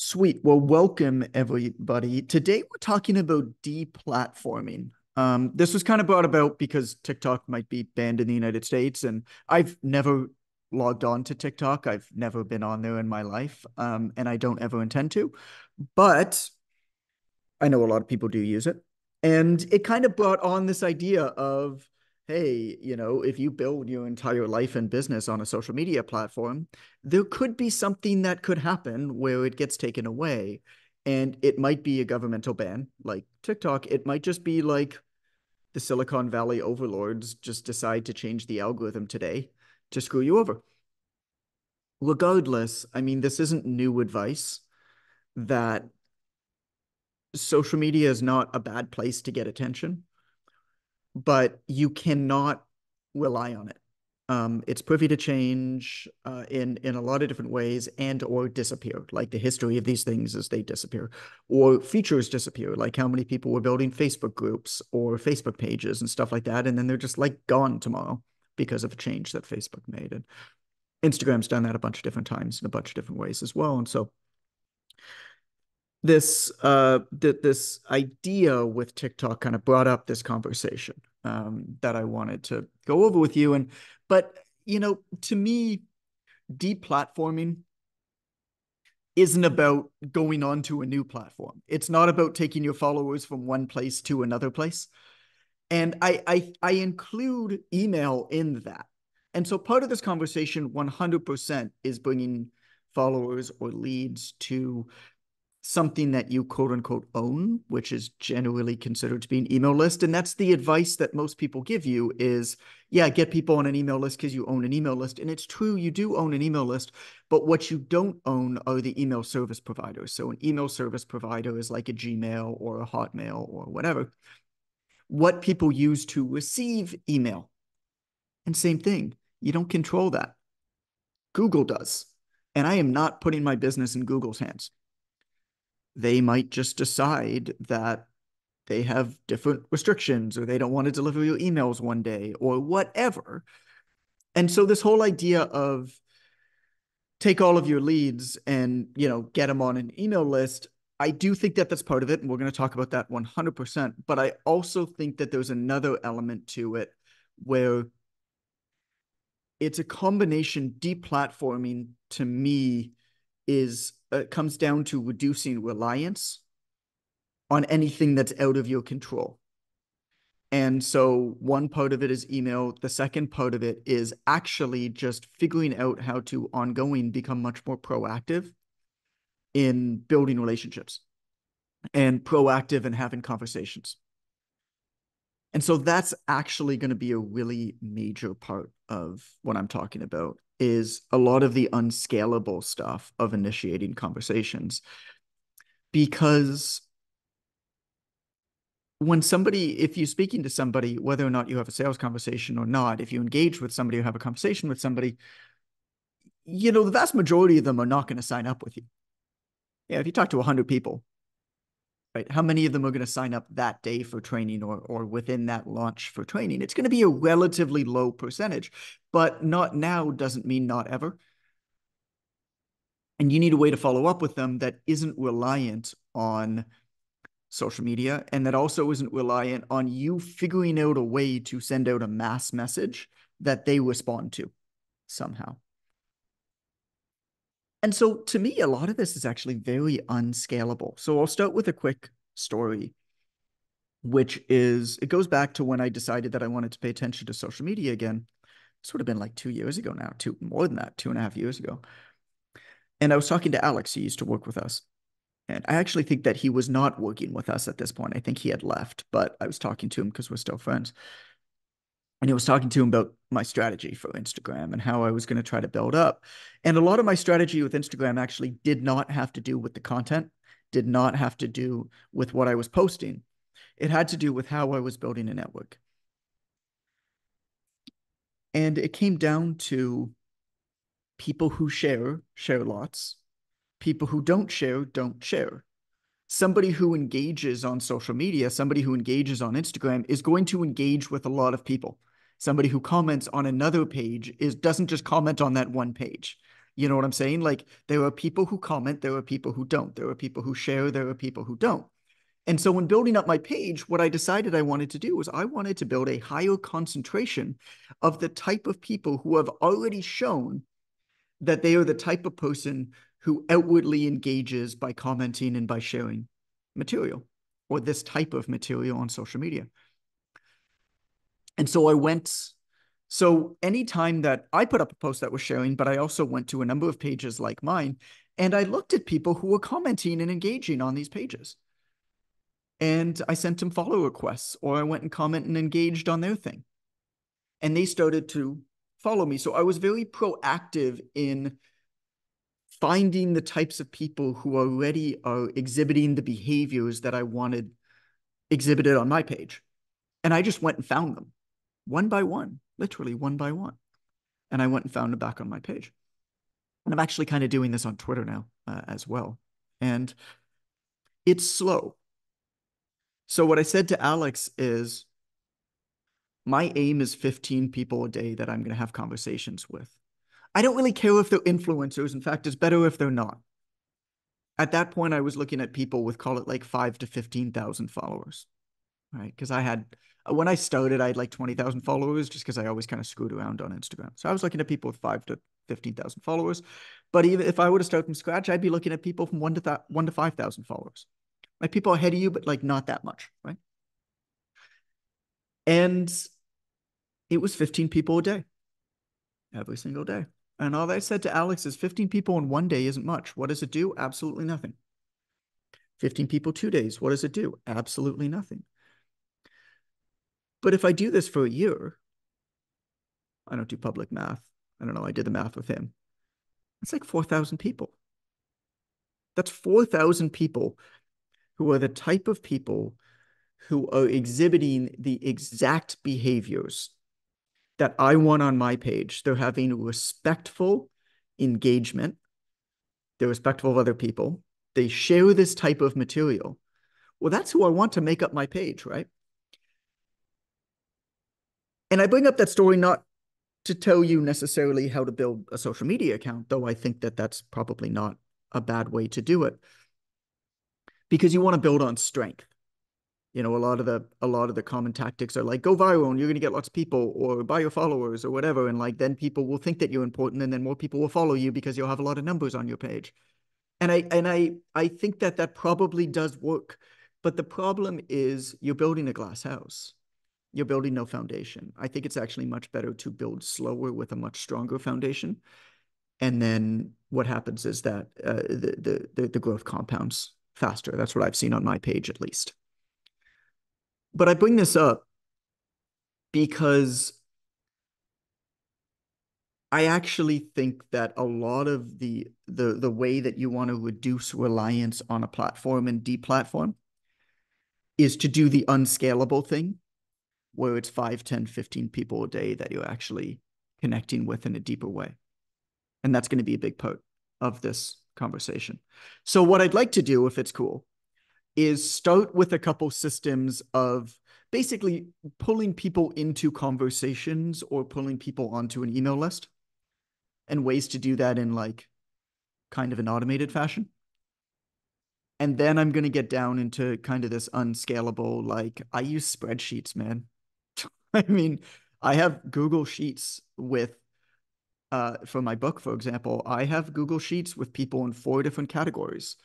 Sweet. Well, welcome everybody. Today we're talking about deplatforming. This was kind of brought about because TikTok might be banned in the United States, and I've never logged on to TikTok. I've never been on there in my life, and I don't ever intend to. But I know a lot of people do use it. And it kind of brought on this idea of, hey, if you build your entire life and business on a social media platform, there could be something that could happen where it gets taken away. And it might be a governmental ban like TikTok. It might just be like the Silicon Valley overlords just decide to change the algorithm today to screw you over. Regardless, I mean, this isn't new advice that social media is not a bad place to get attention, but you cannot rely on it. It's privy to change in a lot of different ways and or disappear. Like the history of these things is they disappear, or features disappear. Like how many people were building Facebook groups or Facebook pages and stuff like that, and then they're just like gone tomorrow because of a change that Facebook made. And Instagram's done that a bunch of different times in a bunch of different ways as well. And so this idea with TikTok kind of brought up this conversation that I wanted to go over with you. But to me, deplatforming isn't about going on to a new platform. It's not about taking your followers from one place to another place. And I include email in that. And so part of this conversation 100% is bringing followers or leads to something that you quote unquote own, which is generally considered to be an email list. And that's the advice that most people give you is, yeah, get people on an email list because you own an email list. And it's true, you do own an email list, but what you don't own are the email service providers. So an email service provider is like a Gmail or a Hotmail or whatever. What people use to receive email. And same thing, you don't control that. Google does. And I am not putting my business in Google's hands. They might just decide that they have different restrictions or they don't want to deliver your emails one day or whatever. And so this whole idea of take all of your leads and, get them on an email list, I do think that that's part of it. And we're going to talk about that 100%. But I also think that there's another element to it where it's a combination. Deplatforming to me is comes down to reducing reliance on anything that's out of your control. And so one part of it is email. The second part of it is actually just figuring out how to ongoing become much more proactive in building relationships and proactive in having conversations. And so that's actually going to be a really major part of what I'm talking about is a lot of the unscalable stuff of initiating conversations. Because if you're speaking to somebody, whether or not you have a sales conversation or not, if you engage with somebody or have a conversation with somebody, the vast majority of them are not going to sign up with you. Yeah, if you talk to 100 people, right, how many of them are going to sign up that day for training or within that launch for training? It's going to be a relatively low percentage, but not now doesn't mean not ever. And you need a way to follow up with them that isn't reliant on social media and that also isn't reliant on you figuring out a way to send out a mass message that they respond to somehow. And so to me, a lot of this is actually very unscalable. So I'll start with a quick story, which is it goes back to when I decided that I wanted to pay attention to social media again. This would have been like 2 years ago now, more than that, 2.5 years ago. And I was talking to Alex, he used to work with us. And I actually think that he was not working with us at this point. I think he had left, but I was talking to him because we're still friends. And he was talking to him about my strategy for Instagram and how I was going to try to build up. And a lot of my strategy with Instagram actually did not have to do with the content, did not have to do with what I was posting. It had to do with how I was building a network. And it came down to people who share lots. People who don't share. Somebody who engages on social media, somebody who engages on Instagram is going to engage with a lot of people. Somebody who comments on another page doesn't just comment on that one page. You know what I'm saying? Like there are people who comment, there are people who don't, there are people who share, there are people who don't. And so when building up my page, what I decided I wanted to do was I wanted to build a higher concentration of the type of people who have already shown that they are the type of person who outwardly engages by commenting and by sharing material or this type of material on social media. And so I went, so anytime that I put up a post that was sharing, but I also went to a number of pages like mine, and I looked at people who were commenting and engaging on these pages. And I sent them follow requests, or I went and commented and engaged on their thing. And they started to follow me. So I was very proactive in finding the types of people who already are exhibiting the behaviors that I wanted exhibited on my page. And I just went and found them one by one, literally one by one. And I went and found them back on my page. And I'm actually kind of doing this on Twitter now as well. And it's slow. So what I said to Alex is my aim is 15 people a day that I'm going to have conversations with. I don't really care if they're influencers. In fact, it's better if they're not. At that point, I was looking at people with, call it like 5 to 15,000 followers, right? Because I had, when I started, I had like 20,000 followers just because I always kind of screwed around on Instagram. So I was looking at people with 5 to 15,000 followers. But even if I were to start from scratch, I'd be looking at people from 1 to 5,000 followers. Like people ahead of you, but like not that much, right? And it was 15 people a day, every single day. And all I said to Alex is 15 people in one day isn't much. What does it do? Absolutely nothing. 15 people 2 days. What does it do? Absolutely nothing. But if I do this for a year, I don't do public math. I don't know. I did the math with him. It's like 4,000 people. That's 4,000 people who are the type of people who are exhibiting the exact behaviors that I want on my page. They're having respectful engagement. They're respectful of other people. They share this type of material. Well, that's who I want to make up my page, right? And I bring up that story not to tell you necessarily how to build a social media account, though I think that that's probably not a bad way to do it, because you want to build on strength. You know, a lot of the common tactics are like go viral and you're going to get lots of people, or buy your followers or whatever, and like then people will think that you're important, and then more people will follow you because you'll have a lot of numbers on your page. And I think that that probably does work, but the problem is you're building a glass house. You're building no foundation. I think it's actually much better to build slower with a much stronger foundation. And then what happens is that the growth compounds faster. That's what I've seen on my page, at least. But I bring this up because I actually think that a lot of the way that you want to reduce reliance on a platform and deplatform is to do the unscalable thing, where it's 5, 10, 15 people a day that you're actually connecting with in a deeper way. And that's going to be a big part of this conversation. So what I'd like to do, if it's cool, is start with a couple systems of basically pulling people into conversations or pulling people onto an email list, and ways to do that in like kind of an automated fashion. And then I'm going to get down into kind of this unscalable, like I use spreadsheets, man. I mean, I have Google Sheets with, for my book, for example, I have Google Sheets with people in 4 different categories,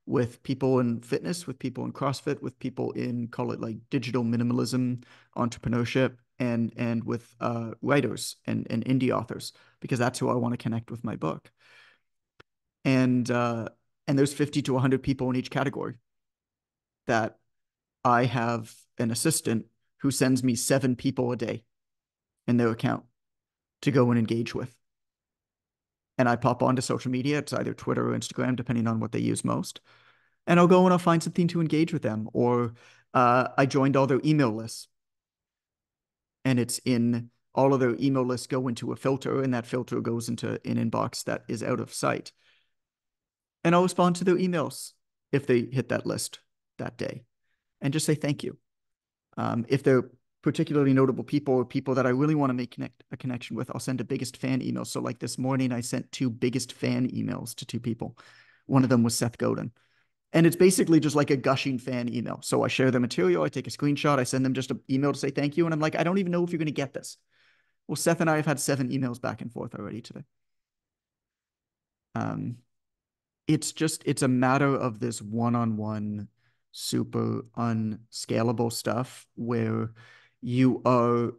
with people in fitness, with people in CrossFit, with people in, call it like digital minimalism, entrepreneurship, and with writers and indie authors, because that's who I want to connect with my book. And there's 50 to 100 people in each category that I have an assistant who sends me 7 people a day in their account to go and engage with. And I pop onto social media. It's either Twitter or Instagram, depending on what they use most. And I'll go and I'll find something to engage with them. Or I joined all their email lists. And it's in all of their email lists go into a filter, and that filter goes into an inbox that is out of sight. And I'll respond to their emails if they hit that list that day and just say thank you. If they're particularly notable people or people that I really want to make a connection with, I'll send a biggest fan email. So like this morning, I sent two biggest fan emails to two people. One of them was Seth Godin. And it's basically just like a gushing fan email. So I share the material, I take a screenshot, I send them just an email to say thank you. And I'm like, I don't even know if you're going to get this. Well, Seth and I have had 7 emails back and forth already today. Um, it's a matter of this one-on-one, super unscalable stuff where you are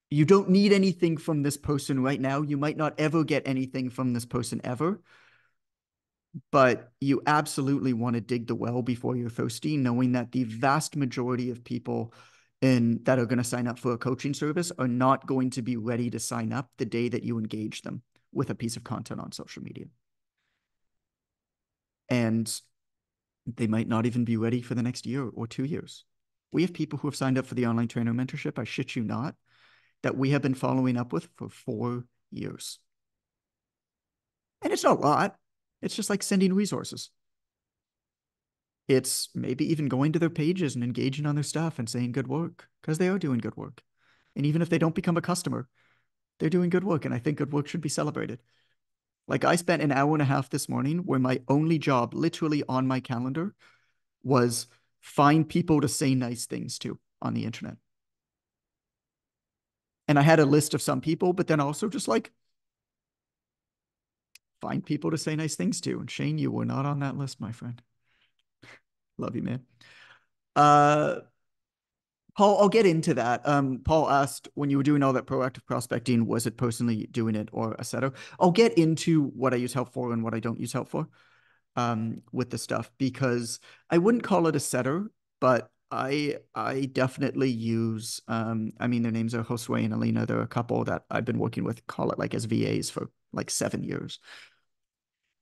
you don't need anything from this person right now. You might not ever get anything from this person ever, but you absolutely want to dig the well before you're thirsty, knowing that the vast majority of people that are going to sign up for a coaching service are not going to be ready to sign up the day that you engage them with a piece of content on social media. And they might not even be ready for the next year or 2 years. We have people who have signed up for the online trainer mentorship, I shit you not, that we have been following up with for 4 years. And it's not a lot. It's just like sending resources. It's maybe even going to their pages and engaging on their stuff and saying good work because they are doing good work. And even if they don't become a customer, they're doing good work. And I think good work should be celebrated. Like I spent an hour and a half this morning where my only job, literally on my calendar, was find people to say nice things to on the internet. And I had a list of some people, but then also just like find people to say nice things to. And Shane, you were not on that list, my friend. Love you, man. Uh, Paul, I'll get into that. Paul asked when you were doing all that proactive prospecting, was it personally doing it or a setter? I'll get into what I use help for and what I don't use help for with the stuff because I wouldn't call it a setter, but I definitely use I mean their names are Josue and Alina. They're a couple that I've been working with, call it like as VAs for like 7 years.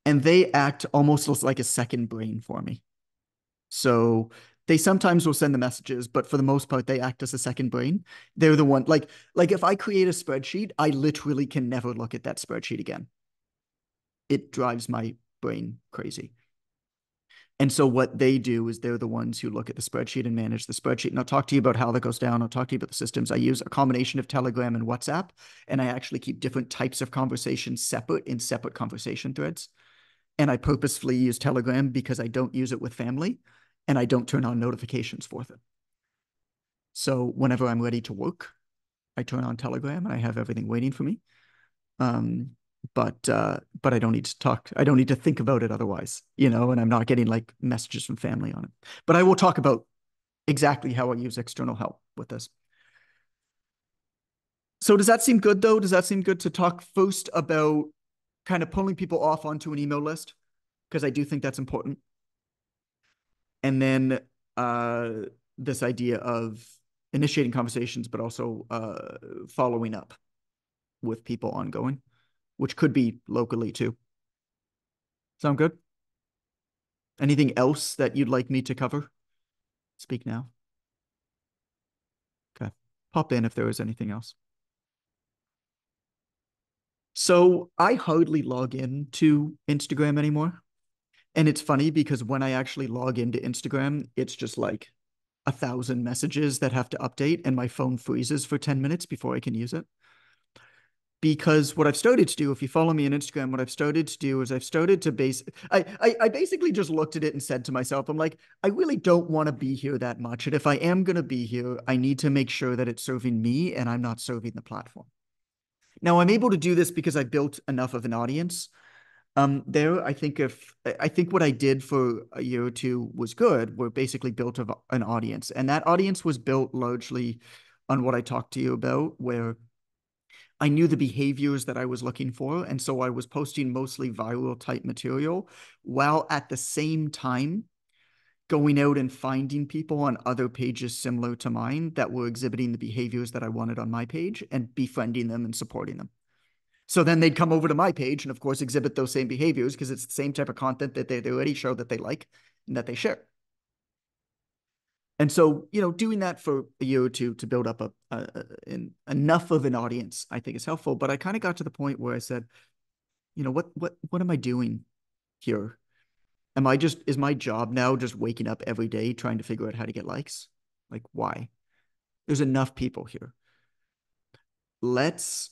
And they act almost like a second brain for me. So they sometimes will send the messages, but for the most part, they act as a second brain. They're the one like if I create a spreadsheet, I literally can never look at that spreadsheet again. It drives my brain crazy. And so what they do is they're the ones who look at the spreadsheet and manage the spreadsheet. And I'll talk to you about how that goes down. I'll talk to you about the systems. I use a combination of Telegram and WhatsApp, and I actually keep different types of conversations separate in separate conversation threads. And I purposefully use Telegram because I don't use it with family and I don't turn on notifications for it. So whenever I'm ready to work, I turn on Telegram and I have everything waiting for me. Um, but I don't need to talk. I don't need to think about it otherwise, and I'm not getting like messages from family on it. But I will talk about exactly how I use external help with this. So does that seem good though? Does that seem good to talk first about kind of pulling people off onto an email list? Because I do think that's important. And then uh, this idea of initiating conversations, but also following up with people ongoing, which could be locally too. Sound good? Anything else that you'd like me to cover? Speak now. Okay. Pop in if there is anything else. So I hardly log in to Instagram anymore. And it's funny because when I actually log into Instagram, it's just like 1,000 messages that have to update and my phone freezes for 10 minutes before I can use it. Because what I've started to do, if you follow me on Instagram, what I've started to do is I've started to I basically just looked at it and said to myself, I'm like, I really don't want to be here that much. And if I am going to be here, I need to make sure that it's serving me and I'm not serving the platform. Now I'm able to do this because I built enough of an audience. I think what I did for a year or two was good, we're basically built an audience. And that audience was built largely on what I talked to you about, where I knew the behaviors that I was looking for. And so I was posting mostly viral type material while at the same time going out and finding people on other pages similar to mine that were exhibiting the behaviors that I wanted on my page and befriending them and supporting them. So then they'd come over to my page and, of course, exhibit those same behaviors because it's the same type of content that they already show that they like and that they share. And so, doing that for a year or two to build up enough of an audience, I think is helpful. But I kind of got to the point where I said, what am I doing here? Is my job now just waking up every day trying to figure out how to get likes? Like, why? There's enough people here. Let's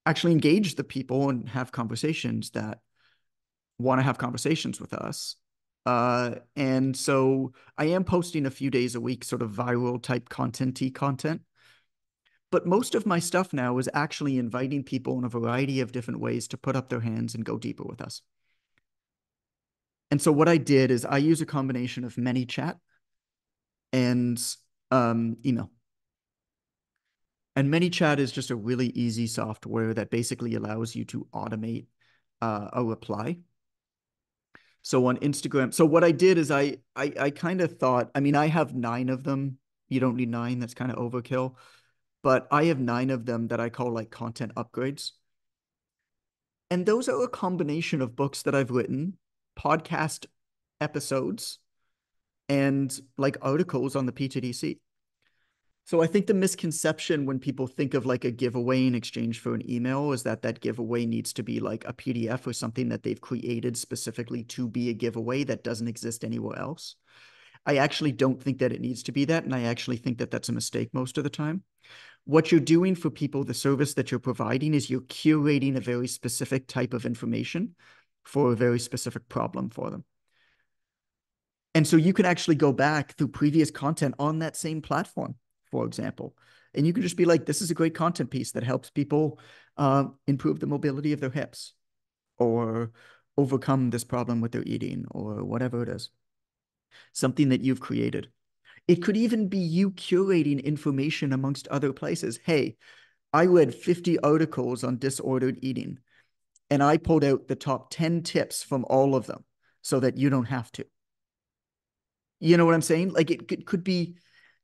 actually engage the people and have conversations that want to have conversations with us. And so I am posting a few days a week, sort of viral type content. But most of my stuff now is actually inviting people in a variety of different ways to put up their hands and go deeper with us. And so what I did is I use a combination of ManyChat and email. And ManyChat is just a really easy software that basically allows you to automate a reply. So on Instagram, so what I did is I kind of thought, I mean, I have 9 of them. You don't need 9, that's kind of overkill. But I have 9 of them that I call like content upgrades. And those are a combination of books that I've written, podcast episodes, and like articles on the PTDC. So I think the misconception when people think of like a giveaway in exchange for an email is that that giveaway needs to be like a PDF or something that they've created specifically to be a giveaway that doesn't exist anywhere else. I actually don't think that it needs to be that, and I actually think that that's a mistake most of the time. What you're doing for people, the service that you're providing, is you're curating a very specific type of information for a very specific problem for them. And so you can actually go back through previous content on that same platform, for example, and you can just be like, this is a great content piece that helps people improve the mobility of their hips or overcome this problem with their eating or whatever it is, something that you've created. It could even be you curating information amongst other places. Hey, I read 50 articles on disordered eating, and I pulled out the top 10 tips from all of them so that you don't have to. You know what I'm saying? Like it could be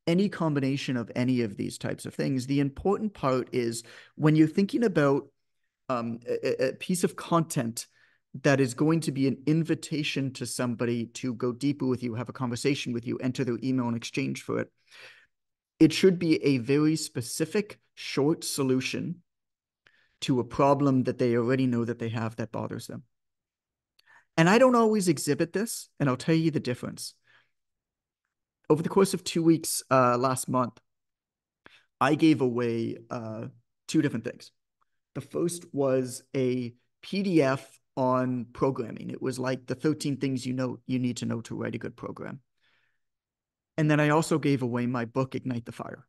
any combination of any of these types of things. The important part is when you're thinking about a piece of content that is going to be an invitation to somebody to go deeper with you, have a conversation with you, enter their email in exchange for it, it should be a very specific, short solution to a problem that they already know that they have that bothers them. And I don't always exhibit this, and I'll tell you the difference. Over the course of 2 weeks last month, I gave away 2 different things. The first was a PDF on programming. It was like the 13 things you need to know to write a good program. And then I also gave away my book, Ignite the Fire.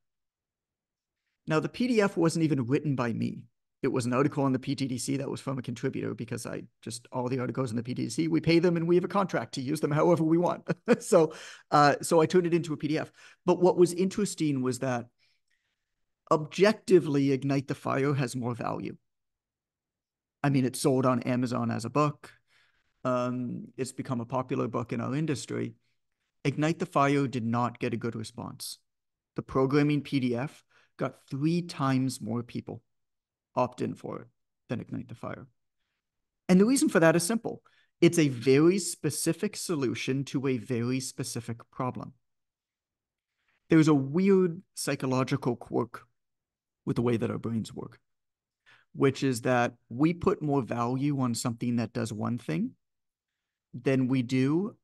Now, the PDF wasn't even written by me. It was an article on the PTDC that was from a contributor because all the articles in the PTDC, we pay them and we have a contract to use them however we want. So I turned it into a PDF. But what was interesting was that objectively, Ignite the Fire has more value. I mean, it's sold on Amazon as a book. It's become a popular book in our industry. Ignite the Fire did not get a good response. The programming PDF got 3 times more people opt in for it than Ignite the Fire. And the reason for that is simple. It's a very specific solution to a very specific problem. There's a weird psychological quirk with the way that our brains work, which is that we put more value on something that does one thing than we do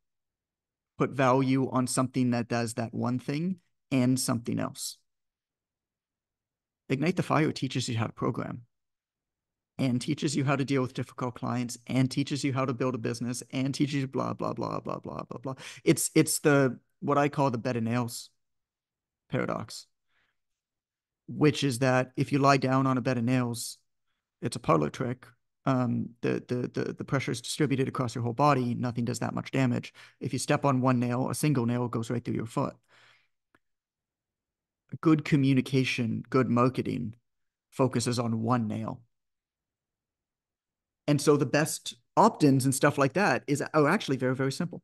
put value on something that does that one thing and something else. Ignite the Fire teaches you how to program and teaches you how to deal with difficult clients and teaches you how to build a business and teaches you blah, blah, blah, blah, blah, blah, blah. It's the, what I call the bed of nails paradox, which is that if you lie down on a bed of nails, it's a parlor trick. The pressure is distributed across your whole body. Nothing does that much damage. If you step on one nail, a single nail goes right through your foot. Good communication, good marketing focuses on one nail. And so the best opt-ins and stuff like that are actually very, very simple.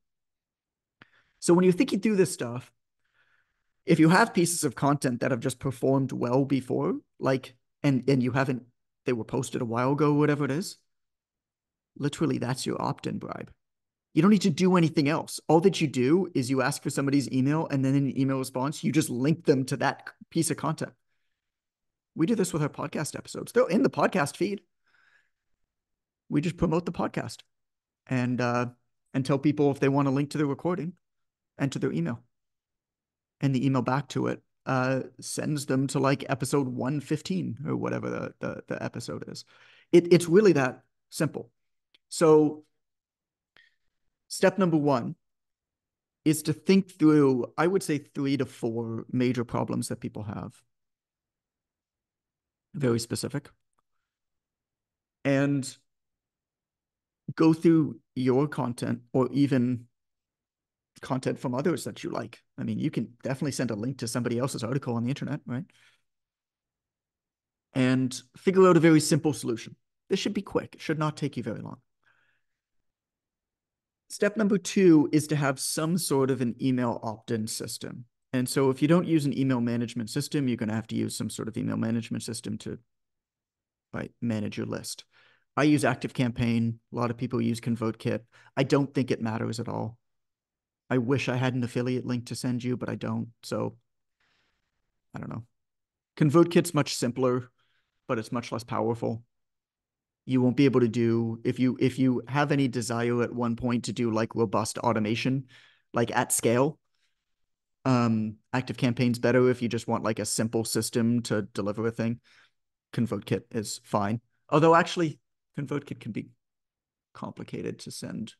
So when you're thinking through this stuff, if you have pieces of content that have just performed well before, like, and you haven't, they were posted a while ago, whatever it is, literally that's your opt-in bribe. You don't need to do anything else. All that you do is you ask for somebody's email, and then in the email response, you just link them to that piece of content. We do this with our podcast episodes. They're in the podcast feed. We just promote the podcast and tell people if they want to link to the recording, enter their email and the email back to it sends them to like episode 115 or whatever the episode is. It's really that simple. So step number one is to think through, I would say, 3 to 4 major problems that people have. Very specific. And go through your content or even content from others that you like. I mean, you can definitely send a link to somebody else's article on the internet, right? And figure out a very simple solution. This should be quick. It should not take you very long. Step number 2 is to have some sort of an email opt-in system. And so if you don't use an email management system, you're going to have to use some sort of email management system to manage your list. I use ActiveCampaign. A lot of people use ConvertKit. I don't think it matters at all. I wish I had an affiliate link to send you, but I don't. So I don't know. ConvertKit's much simpler, but it's much less powerful. You won't be able to do, if you have any desire at one point to do like robust automation, like at scale, ActiveCampaign's better. If you just want like a simple system to deliver a thing, ConvertKit is fine. Although actually, ConvertKit can be complicated to send.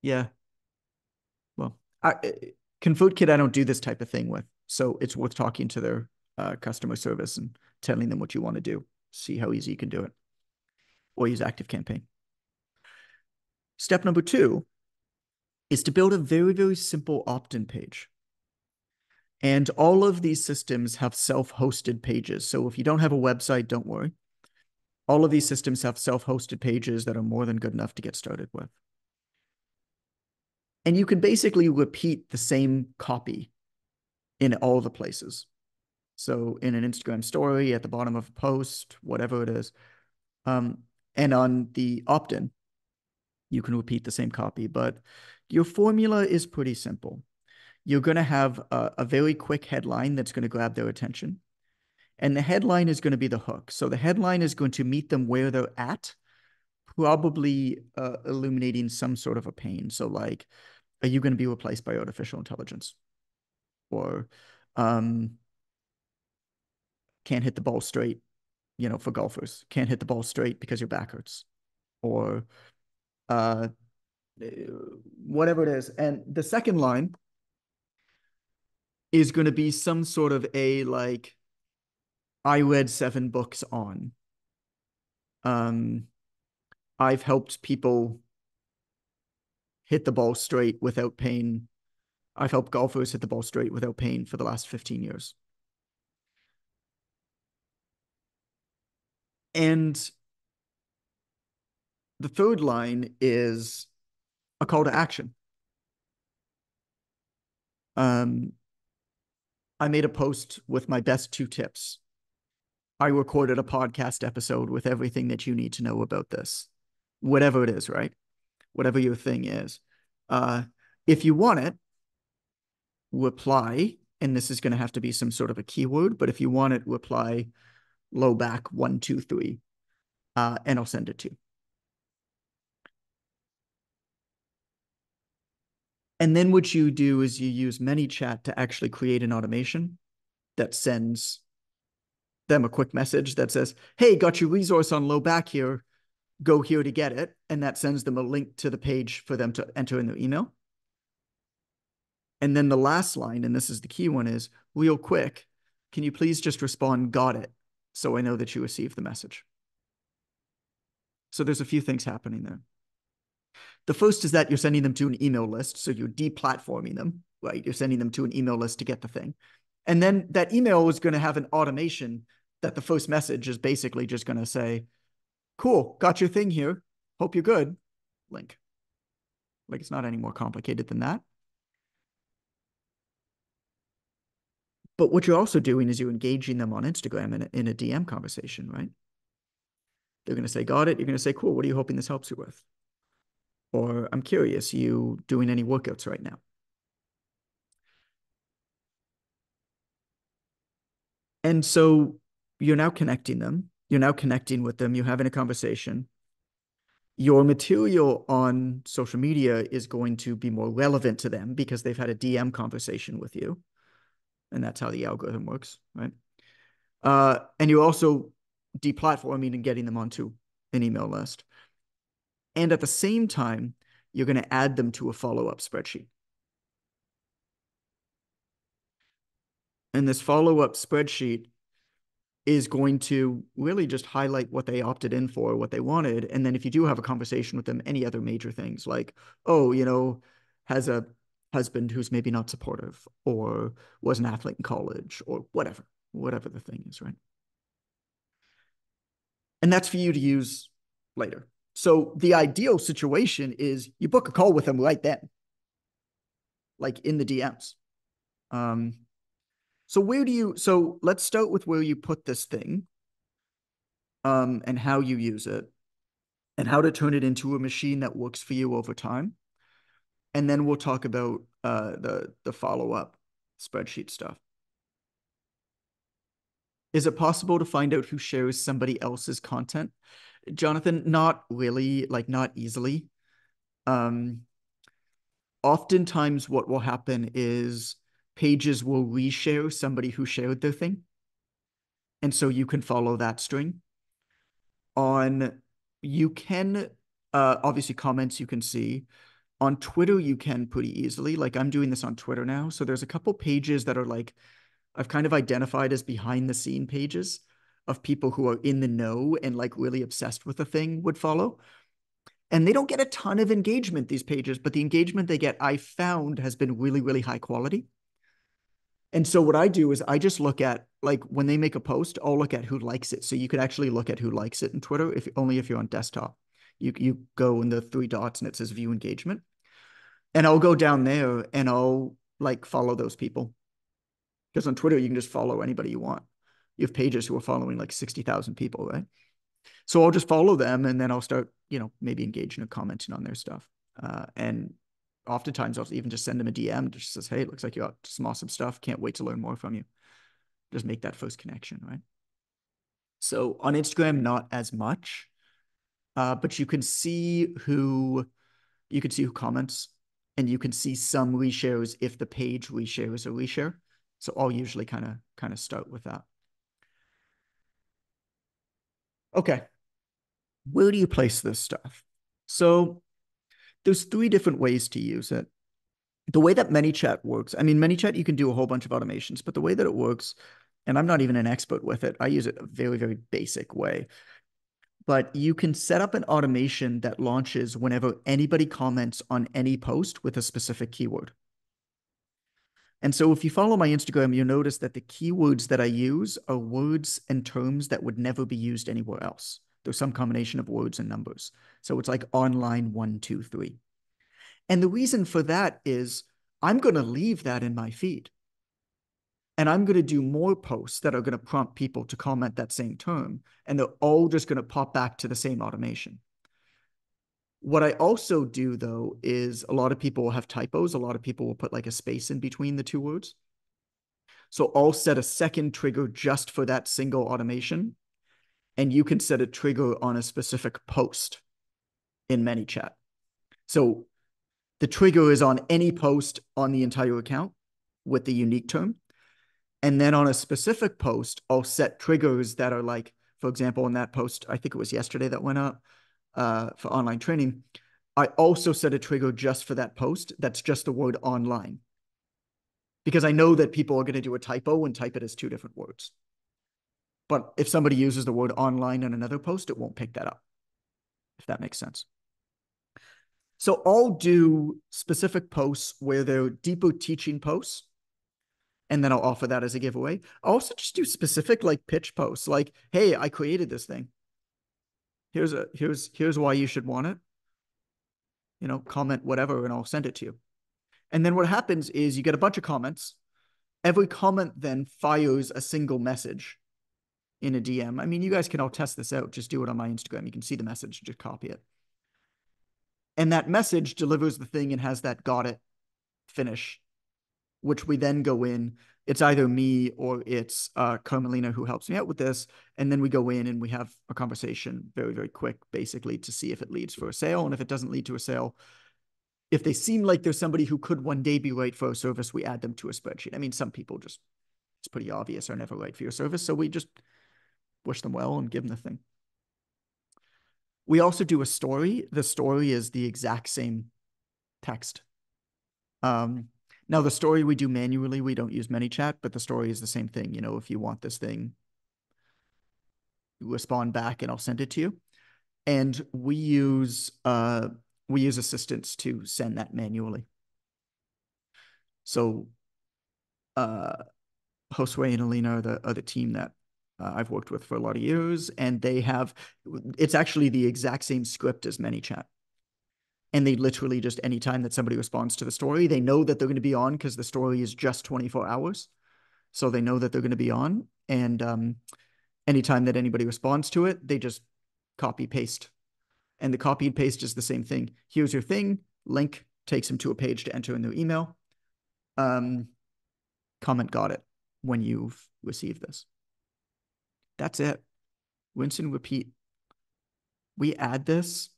Yeah. Well, ConvertKit, I don't do this type of thing with. So it's worth talking to their customer service and telling them what you want to do. See how easy you can do it. Or use ActiveCampaign. Step number 2 is to build a very, very simple opt-in page. And all of these systems have self-hosted pages. So if you don't have a website, don't worry. All of these systems have self-hosted pages that are more than good enough to get started with. And you can basically repeat the same copy in all the places. So in an Instagram story, at the bottom of a post, whatever it is. And on the opt-in, you can repeat the same copy, but your formula is pretty simple. You're going to have a very quick headline that's going to grab their attention. And the headline is going to be the hook. So the headline is going to meet them where they're at, probably illuminating some sort of a pain. So like, are you going to be replaced by artificial intelligence? Or can't hit the ball straight, for golfers. Can't hit the ball straight because your back hurts. Or whatever it is. And the second line is going to be some sort of a like, I read 7 books on. I've helped people hit the ball straight without pain. I've helped golfers hit the ball straight without pain for the last 15 years. And the third line is a call to action. I made a post with my best 2 tips. I recorded a podcast episode with everything that you need to know about this, whatever it is, right? Whatever your thing is. If you want it, reply, and this is going to have to be some sort of a keyword, but if you want it, reply low back 1, 2, 3, and I'll send it to you. And then what you do is you use ManyChat to actually create an automation that sends them a quick message that says, hey, got your resource on low back here. Go here to get it. And that sends them a link to the page for them to enter in their email. And then the last line, and this is the key one, is real quick, can you please just respond, got it, so I know that you received the message. So there's a few things happening there. The first is that you're sending them to an email list. So you're deplatforming them, right? You're sending them to an email list to get the thing. And then that email is going to have an automation that the first message is basically just going to say, cool, got your thing here. Hope you're good. Link. Like it's not any more complicated than that. But what you're also doing is you're engaging them on Instagram in a DM conversation, right? They're going to say, got it. You're going to say, cool, what are you hoping this helps you with? Or I'm curious, you doing any workouts right now? And so you're now connecting them. You're now connecting with them. You're having a conversation. Your material on social media is going to be more relevant to them because they've had a DM conversation with you. And that's how the algorithm works, right? And you're also deplatforming and getting them onto an email list. And at the same time, you're going to add them to a follow-up spreadsheet. And this follow-up spreadsheet is going to really just highlight what they opted in for, what they wanted. And then if you do have a conversation with them, any other major things like, oh, has a husband who's maybe not supportive or was an athlete in college or whatever the thing is, right? And that's for you to use later. So the ideal situation is you book a call with them right then, like in the DMs. Um, so let's start with where you put this thing, and how you use it and how to turn it into a machine that works for you over time. And then we'll talk about the follow-up spreadsheet stuff. Is it possible to find out who shares somebody else's content? Jonathan, not really, like not easily. Um, Oftentimes what will happen is pages will reshare somebody who shared their thing. And so you can follow that string. You can, obviously comments you can see. On Twitter, you can pretty easily. Like I'm doing this on Twitter now. So there's a couple pages that are like, I've kind of identified as behind the scene pages of people who are in the know and like really obsessed with the thing would follow. And they don't get a ton of engagement, these pages, but the engagement they get, I found, has been really, really high quality. And so what I do is I just look at, like, when they make a post, I'll look at who likes it. So you could actually look at who likes it in Twitter, if you're on desktop. You go in the three dots and it says view engagement. And I'll go down there and I'll like follow those people. Because on Twitter, you can just follow anybody you want. You have pages who are following like 60,000 people, right? So I'll just follow them and then I'll start, maybe engaging or commenting on their stuff. And oftentimes I'll even just send them a DM that just says, hey, it looks like you got some awesome stuff. Can't wait to learn more from you. Just make that first connection, right? So on Instagram, not as much, but you can see who comments, and you can see some reshares if the page reshares a reshare. So I'll usually kind of start with that. Okay, where do you place this stuff? So there's three different ways to use it. The way that ManyChat works, I mean, ManyChat, you can do a whole bunch of automations, but the way that it works, and I'm not even an expert with it, I use it a very, very basic way. But you can set up an automation that launches whenever anybody comments on any post with a specific keyword. And so if you follow my Instagram, you'll notice that the keywords that I use are words and terms that would never be used anywhere else. There's some combination of words and numbers. So it's like online 1, 2, 3. And the reason for that is I'm going to leave that in my feed. And I'm going to do more posts that are going to prompt people to comment that same term. And they're all just going to pop back to the same automation. What I also do, though, is a lot of people will have typos. A lot of people will put like a space in between the two words. So I'll set a second trigger just for that single automation. And you can set a trigger on a specific post in ManyChat. So the trigger is on any post on the entire account with the unique term. And then on a specific post, I'll set triggers that are like, for example, in that post, I think it was yesterday that went up for online training. I also set a trigger just for that post. That's just the word online. Because I know that people are going to do a typo and type it as two different words. But if somebody uses the word online in another post, it won't pick that up, if that makes sense. So I'll do specific posts where they're deeper teaching posts, and then I'll offer that as a giveaway. I'll also just do specific like pitch posts, like, hey, I created this thing. Here's why you should want it. Comment whatever, and I'll send it to you. And then what happens is you get a bunch of comments. Every comment then fires a single message in a DM. I mean, you guys can all test this out. Just do it on my Instagram. You can see the message, just copy it. And that message delivers the thing and has that got it finish, which we then go in. It's either me or it's Carmelina who helps me out with this. And then we go in and we have a conversation very, very quick, basically, to see if it leads for a sale. And if it doesn't lead to a sale, if they seem like there's somebody who could one day be right for a service, we add them to a spreadsheet. I mean, some people just, it's pretty obvious, are never right for your service. So we just wish them well and give them the thing. We also do a story. The story is the exact same text. Now, the story we do manually, we don't use ManyChat, but the story is the same thing. If you want this thing, respond back and I'll send it to you. And we use assistants to send that manually. So Josue and Alina are the team that I've worked with for a lot of years, and it's actually the exact same script as ManyChat. And they literally just, anytime that somebody responds to the story, they know that they're going to be on because the story is just 24 hours. So they know that they're going to be on. And anytime that anybody responds to it, they just copy paste. And the copy and paste is the same thing. Here's your thing, link, takes them to a page to enter in their email. Comment got it when you've received this. That's it. Rinse and repeat. We add this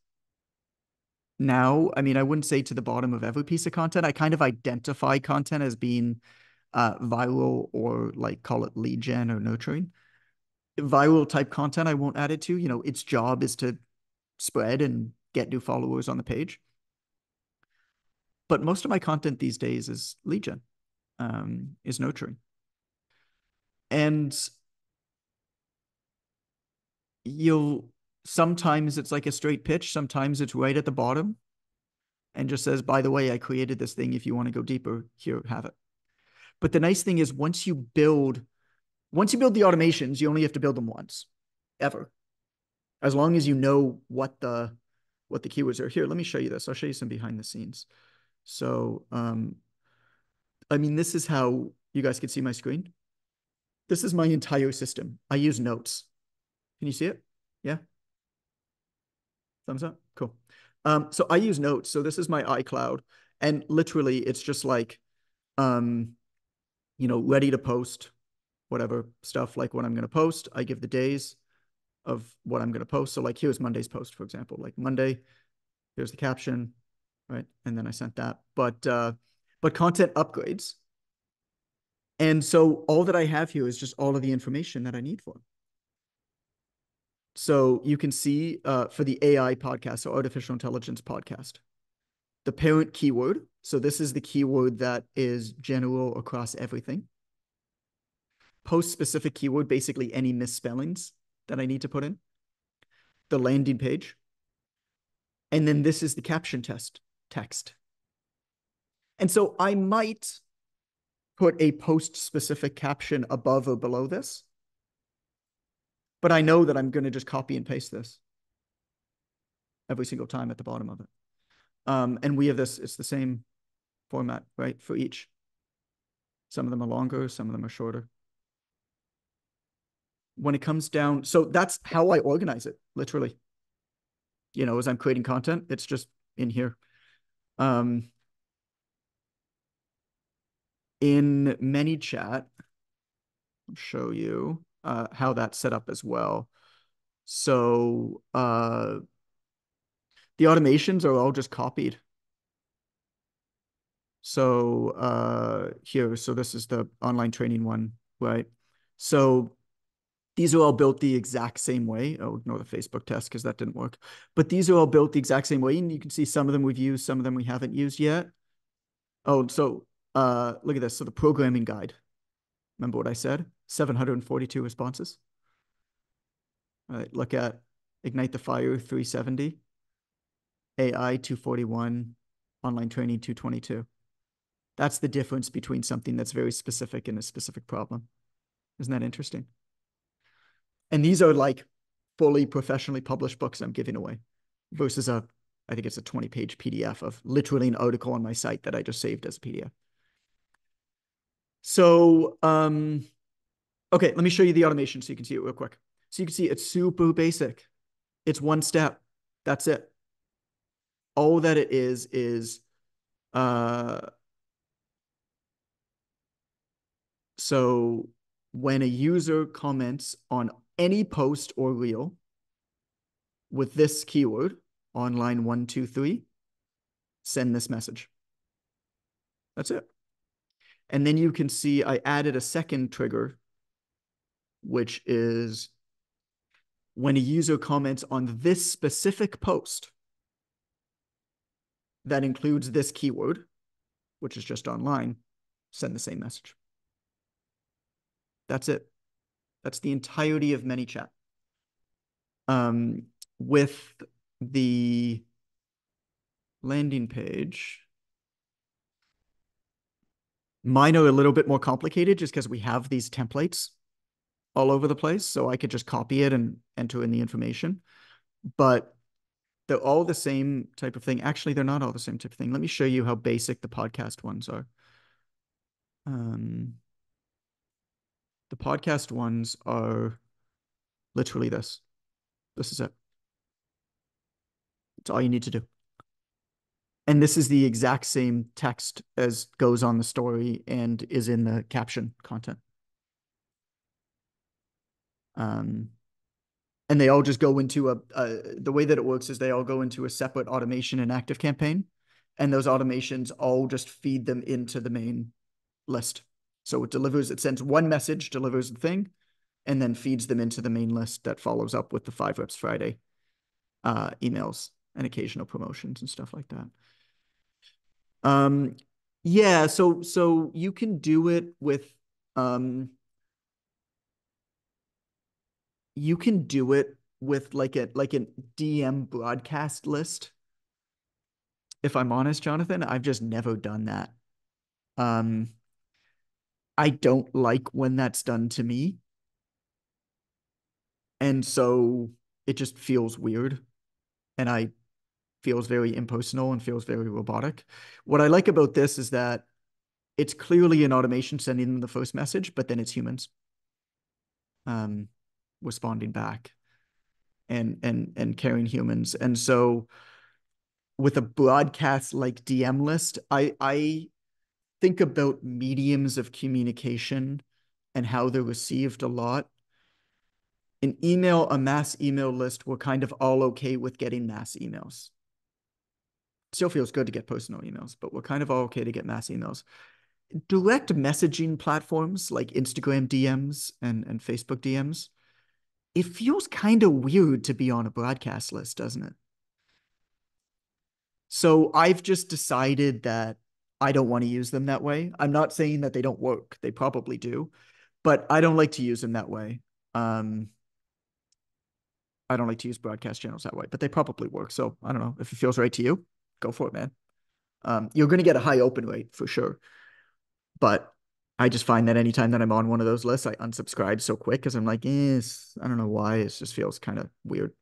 now. I mean, I wouldn't say to the bottom of every piece of content. I kind of identify content as being viral, or like call it lead gen or nurturing. Viral type content, I won't add it to. Its job is to spread and get new followers on the page. But most of my content these days is lead gen, is nurturing. And sometimes it's like a straight pitch, sometimes it's right at the bottom and just says, by the way, I created this thing. If you want to go deeper, here, have it. But the nice thing is once you build the automations, you only have to build them once, ever. As long as you know what the keywords are. Here, let me show you this. I'll show you some behind the scenes. So, I mean, this is how you guys can see my screen. This is my entire system. I use Notes. Can you see it? Yeah. Thumbs up. Cool. So I use Notes. So this is my iCloud, and literally it's just like, ready to post, whatever stuff, like what I'm going to post. I give the days of what I'm going to post. So like, here's Monday's post, for example, like Monday, here's the caption, right? And then I sent that, but content upgrades. And so all that I have here is just all of the information that I need for. So you can see for the AI podcast, so artificial intelligence podcast, the parent keyword. So this is the keyword that is general across everything. Post specific keyword, basically any misspellings that I need to put in. The landing page. And then this is the caption text. And so I might put a post specific caption above or below this, but I know that I'm going to just copy and paste this every single time at the bottom of it. And we have this, it's the same format, right, for each. Some of them are longer, some of them are shorter. When it comes down, so that's how I organize it, literally. As I'm creating content, it's just in here. In ManyChat, I'll show you how that's set up as well. So the automations are all just copied. So here, so this is the online training one, right? So these are all built the exact same way. Oh, ignore the Facebook test because that didn't work. But these are all built the exact same way. And you can see some of them we've used, some of them we haven't used yet. Oh, so look at this. So the programming guide. Remember what I said? 742 responses. All right, look at Ignite the Fire 370, AI 241, online training 222. That's the difference between something that's very specific and a specific problem. Isn't that interesting? And these are like fully professionally published books I'm giving away versus I think it's a 20-page PDF of literally an article on my site that I just saved as a PDF. So, okay, let me show you the automation so you can see it real quick. So you can see it's super basic. It's one step. That's it. All that it is, so when a user comments on any post or reel with this keyword, online 1, 2, 3, send this message. That's it. And then you can see I added a second trigger, which is when a user comments on this specific post that includes this keyword, which is just online, send the same message. That's it. That's the entirety of ManyChat. With the landing page, mine are a little bit more complicated just because we have these templates all over the place. So I could just copy it and enter in the information. But they're all the same type of thing. Actually, they're not all the same type of thing. Let me show you how basic the podcast ones are. The podcast ones are literally this. This is it. It's all you need to do. And this is the exact same text as goes on the story and is in the caption content. And they all just go into the way that it works is they all go into a separate automation and ActiveCampaign. And those automations all just feed them into the main list. So it sends one message, delivers the thing, and then feeds them into the main list that follows up with the 5 Reps Friday emails and occasional promotions and stuff like that. Yeah, so you can do it with like a DM broadcast list. If I'm honest, Jonathan, I've just never done that. I don't like when that's done to me. And so it just feels weird. And I feels very impersonal and feels very robotic. What I like about this is that it's clearly an automation sending them the first message, but then it's humans responding back and carrying humans. And so with a broadcast like DM list, I think about mediums of communication and how they're received a lot. A mass email list, we're kind of all okay with getting mass emails. Still feels good to get personal emails, but we're kind of all okay to get mass emails. Direct messaging platforms like Instagram DMs and Facebook DMs, it feels kind of weird to be on a broadcast list, doesn't it? So I've just decided that I don't want to use them that way. I'm not saying that they don't work. They probably do, but I don't like to use them that way. I don't like to use broadcast channels that way, but they probably work. So I don't know if it feels right to you, go for it, man. You're going to get a high open rate for sure. But I just find that anytime that I'm on one of those lists, I unsubscribe so quick because I'm like, I don't know why. It just feels kind of weird.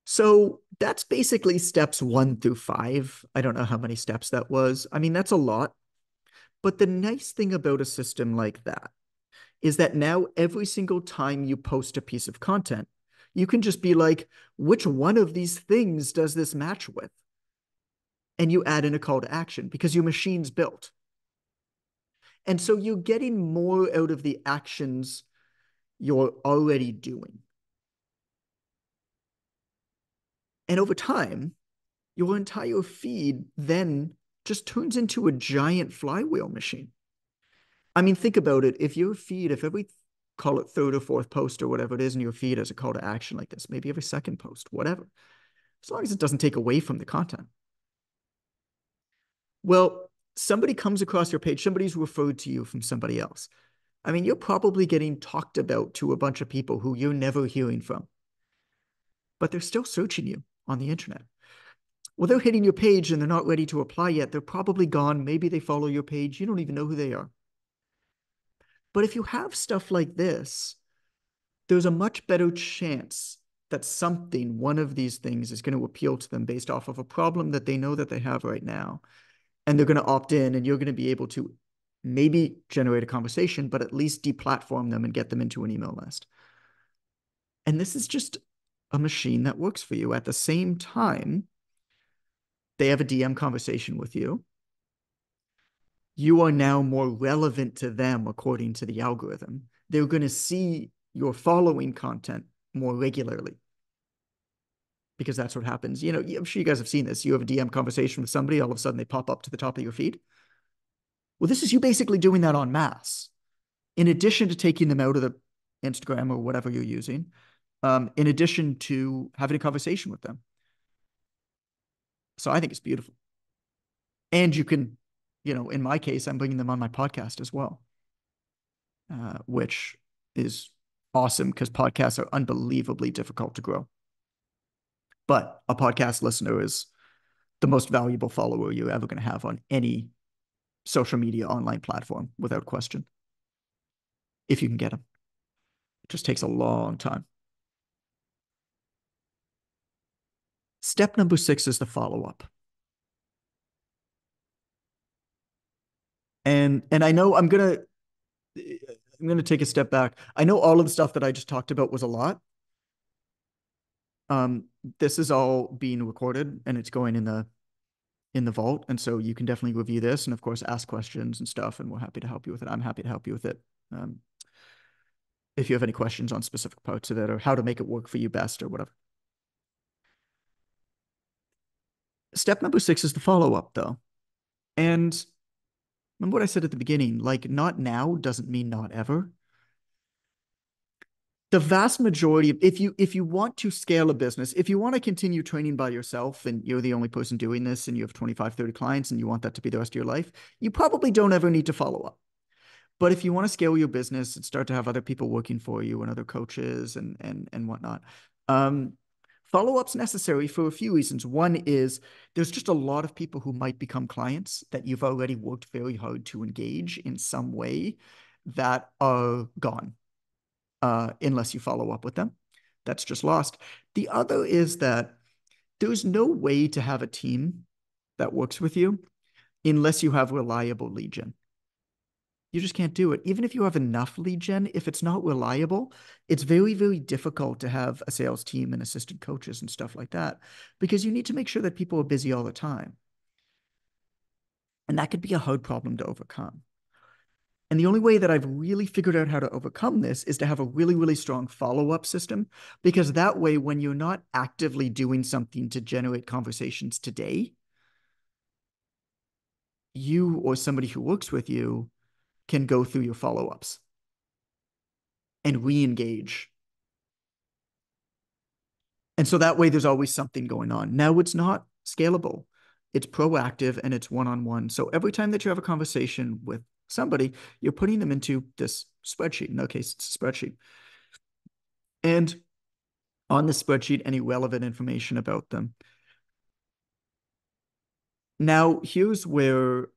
So that's basically steps 1 through 5. I don't know how many steps that was. I mean, that's a lot. But the nice thing about a system like that is that now every single time you post a piece of content, you can just be like, which one of these things does this match with? And you add in a call to action because your machine's built. And so you're getting more out of the actions you're already doing. And over time, your entire feed then just turns into a giant flywheel machine. I mean, think about it. If every, call it third or fourth post or whatever it is in your feed has a call to action like this, maybe every second post, whatever, as long as it doesn't take away from the content. Well, somebody comes across your page, somebody's referred to you from somebody else. I mean, you're probably getting talked about to a bunch of people who you're never hearing from, but they're still searching you on the internet. Well, they're hitting your page and they're not ready to apply yet. They're probably gone. Maybe they follow your page. You don't even know who they are. But if you have stuff like this, there's a much better chance that one of these things is going to appeal to them based off of a problem that they know that they have right now. And they're going to opt in and you're going to be able to maybe generate a conversation, but at least deplatform them and get them into an email list. And this is just a machine that works for you. At the same time, they have a DM conversation with you. You are now more relevant to them according to the algorithm. They're going to see your following content more regularly. because that's what happens. You know, I'm sure you guys have seen this. You have a DM conversation with somebody, all of a sudden they pop up to the top of your feed. Well, this is you basically doing that en masse. In addition to taking them out of the Instagram or whatever you're using, in addition to having a conversation with them. So I think it's beautiful. And you can, you know, in my case, I'm bringing them on my podcast as well, which is awesome because podcasts are unbelievably difficult to grow. But a podcast listener is the most valuable follower you're ever going to have on any social media online platform, without question, if you can get them. It just takes a long time. Step number 6 is the follow-up. And I know I'm gonna take a step back. I know all of the stuff that I just talked about was a lot. Um, this is all being recorded and it's going in the vault, and so you can definitely review this and of course ask questions and stuff, and we're happy to help you with it. I'm happy to help you with it. If you have any questions on specific parts of it or how to make it work for you best or whatever. Step number 6 is the follow-up though. And remember what I said at the beginning, like not now doesn't mean not ever. The vast majority of, if you want to scale a business, if you want to continue training by yourself and you're the only person doing this and you have 25, 30 clients and you want that to be the rest of your life, you probably don't ever need to follow up. But if you want to scale your business and start to have other people working for you and other coaches and whatnot, follow-up's necessary for a few reasons. One is there's just a lot of people who might become clients that you've already worked very hard to engage in some way that are gone, unless you follow up with them. That's just lost. The other is that there's no way to have a team that works with you unless you have reliable lead gen. You just can't do it. Even if you have enough lead gen, if it's not reliable, it's very, very difficult to have a sales team and assistant coaches and stuff like that, because you need to make sure that people are busy all the time. And that could be a hard problem to overcome. And the only way that I've really figured out how to overcome this is to have a really, really strong follow-up system, because that way, when you're not actively doing something to generate conversations today, you or somebody who works with you can go through your follow-ups and re-engage. And so that way there's always something going on. Now it's not scalable. It's proactive and it's one-on-one. So every time that you have a conversation with somebody, you're putting them into this spreadsheet. In no case, it's a spreadsheet. And on the spreadsheet, any relevant information about them. Now, here's where,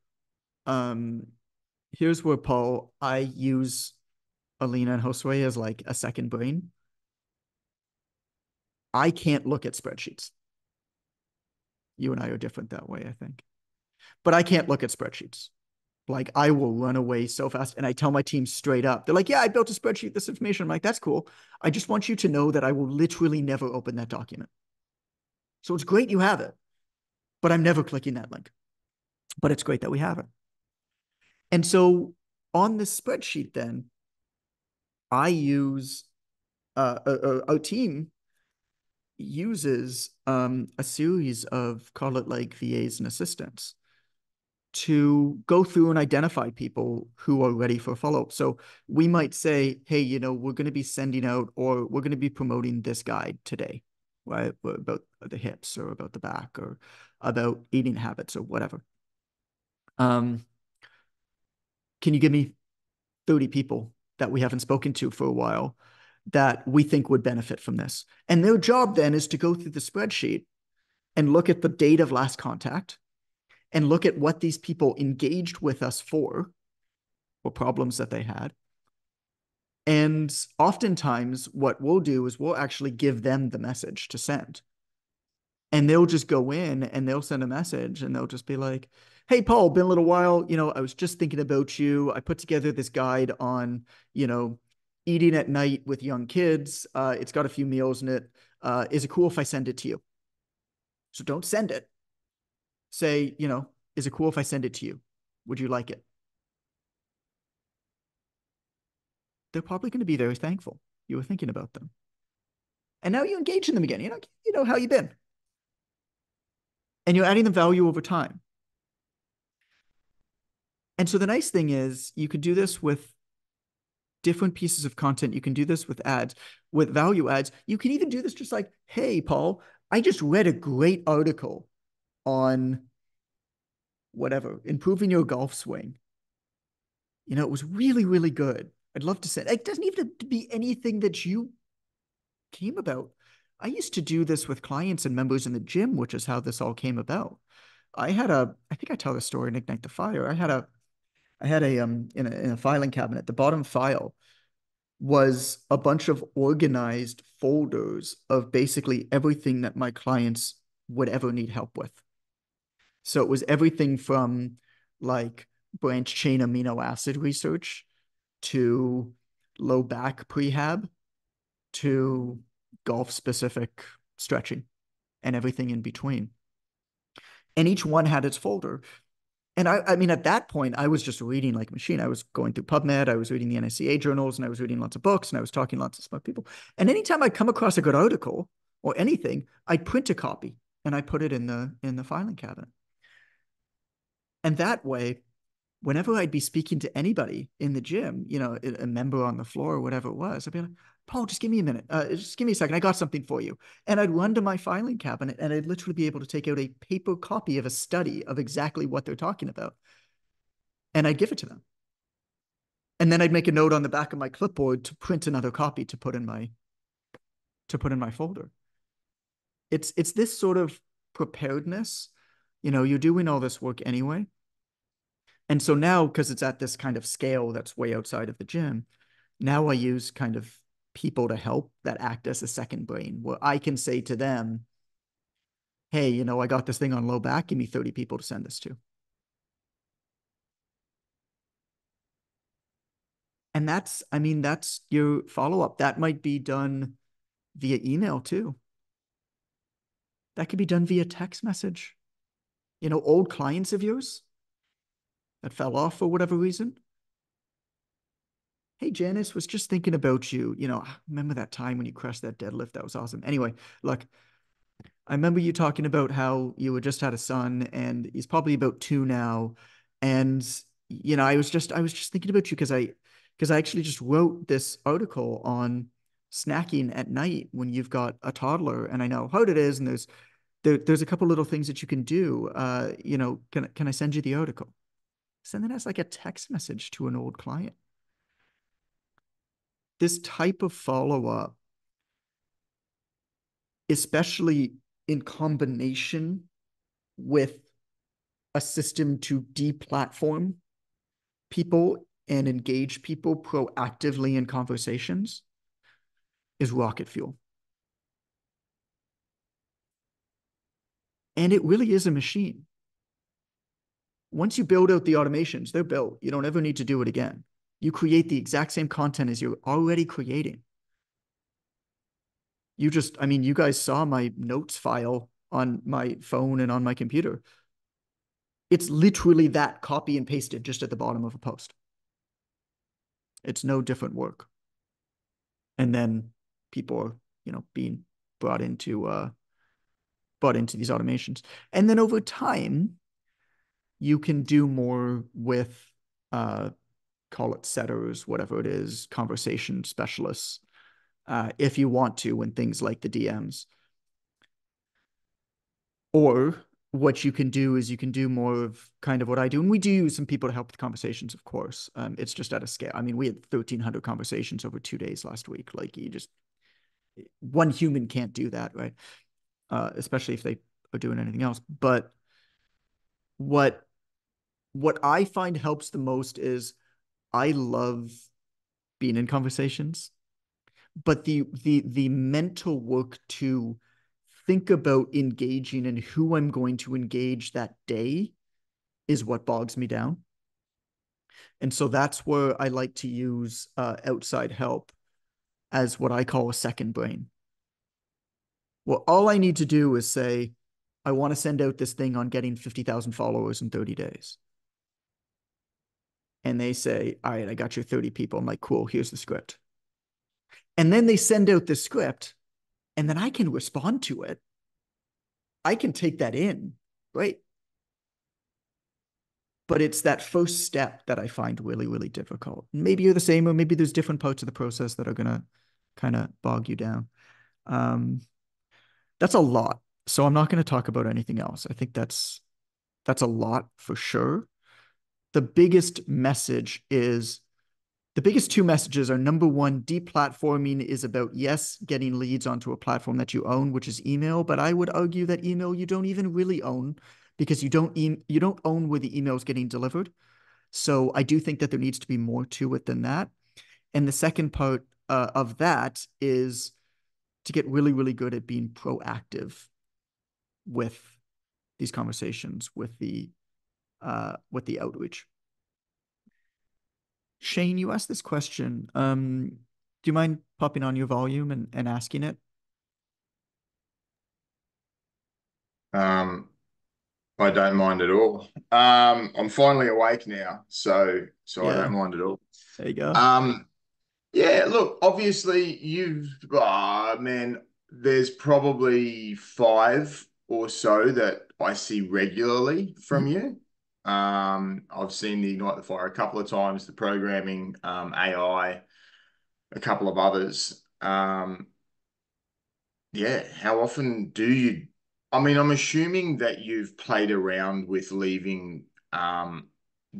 Paul, I use Alina and Josue as like a second brain. I can't look at spreadsheets. You and I are different that way, I think. But I can't look at spreadsheets. Like I will run away so fast. And I tell my team straight up, they're like, yeah, I built a spreadsheet, this information. I'm like, that's cool. I just want you to know that I will literally never open that document. So it's great you have it, but I'm never clicking that link. But it's great that we have it. And so on this spreadsheet, then I use our team uses a series of, call it like VAs and assistants, to go through and identify people who are ready for follow-up. So we might say, hey, you know, we're going to be sending out, or we're going to be promoting this guide today, right? About the hips or about the back or about eating habits or whatever. Can you give me 30 people that we haven't spoken to for a while that we think would benefit from this? And their job then is to go through the spreadsheet and look at the date of last contact and look at what these people engaged with us for, or problems that they had. And oftentimes what we'll do is we'll actually give them the message to send. And they'll just go in and they'll send a message and they'll just be like, hey, Paul, been a little while. You know, I was just thinking about you. I put together this guide on, you know, eating at night with young kids. It's got a few meals in it. Is it cool if I send it to you? So don't send it. Say, you know, is it cool if I send it to you? Would you like it? They're probably going to be very thankful you were thinking about them. And now you engage in them again. You know how you been. And you're adding them value over time. And so the nice thing is you could do this with different pieces of content. You can do this with ads, with value ads. You can even do this just like, hey, Paul, I just read a great article on whatever, improving your golf swing. It was really, really good. I'd love to say it doesn't even have to be anything that you came about. I used to do this with clients and members in the gym, which is how this all came about. I think I tell this story in Ignite the Fire. I had a in a filing cabinet, the bottom file was a bunch of organized folders of basically everything that my clients would ever need help with. So it was everything from like branch chain amino acid research to low back prehab to golf specific stretching and everything in between. And each one had its folder. And I mean, at that point, I was just reading like a machine. I was going through PubMed, I was reading the NSCA journals, and I was reading lots of books, and I was talking to lots of smart people. And anytime I come across a good article or anything, I'd print a copy and I put it in the filing cabinet. And that way, whenever I'd be speaking to anybody in the gym, a member on the floor or whatever it was, I'd be like, Paul, just give me a minute. Just give me a second. I got something for you. And I'd run to my filing cabinet and I'd literally be able to take out a paper copy of a study of exactly what they're talking about. And I'd give it to them. And then I'd make a note on the back of my clipboard to print another copy to put in my folder. It's this sort of preparedness. You're doing all this work anyway. And so now, because it's at this kind of scale that's way outside of the gym, now I use kind of people to help that act as a second brain where I can say to them, hey, I got this thing on low back. Give me 30 people to send this to. And that's your follow up. That might be done via email too. That could be done via text message. Old clients of yours that fell off for whatever reason. Hey, Janice, was just thinking about you. Remember that time when you crushed that deadlift? That was awesome. Anyway, look, I remember you talking about how you had just had a son and he's probably about 2 now. And, I was just thinking about you because I actually just wrote this article on snacking at night when you've got a toddler. And I know how hard it is. And there's a couple little things that you can do. Can I send you the article? Send it as like a text message to an old client. This type of follow up, especially in combination with a system to deplatform people and engage people proactively in conversations, is rocket fuel. And it really is a machine. Once you build out the automations, they're built. You don't ever need to do it again. You create the exact same content as you're already creating. You guys saw my notes file on my phone and on my computer. It's literally that copy and pasted just at the bottom of a post. It's no different work. And then people are, being brought into these automations. And then over time, you can do more with call it setters, whatever it is, conversation specialists, if you want to, in things like the DMs. Or what you can do is you can do more of kind of what I do. And we do use some people to help with conversations, of course. It's just at a scale. I mean, we had 1,300 conversations over 2 days last week. Like one human can't do that, right? Especially if they are doing anything else. But what I find helps the most is I love being in conversations, but the mental work to think about engaging and who I'm going to engage that day is what bogs me down. And so that's where I like to use outside help as what I call a second brain. Well, all I need to do is say, I want to send out this thing on getting 50,000 followers in 30 days. And they say, all right, I got your 30 people. I'm like, cool, here's the script. And then they send out the script and then I can respond to it. I can take that in, right? But it's that first step that I find really, really difficult. Maybe you're the same, or maybe there's different parts of the process that are gonna kind of bog you down. Um, that's a lot. So I'm not going to talk about anything else. I think that's a lot for sure. The biggest message is the biggest two messages are number one, deplatforming is about, yes, getting leads onto a platform that you own, which is email. But I would argue that email you don't even really own because you don't own where the email is getting delivered. So I do think that there needs to be more to it than that. And the second part of that is to get really, really good at being proactive with these conversations, with the outreach. Shane, you asked this question. Do you mind popping on your volume and asking it? Um, I don't mind at all. I'm finally awake now, so I Yeah, don't mind at all. there you go. Um, yeah, look, obviously man, there's probably five or so that I see regularly from Mhm. you. I've seen the Ignite the Fire a couple of times, the programming, AI, a couple of others. Yeah, how often do you? I mean, I'm assuming that you've played around with leaving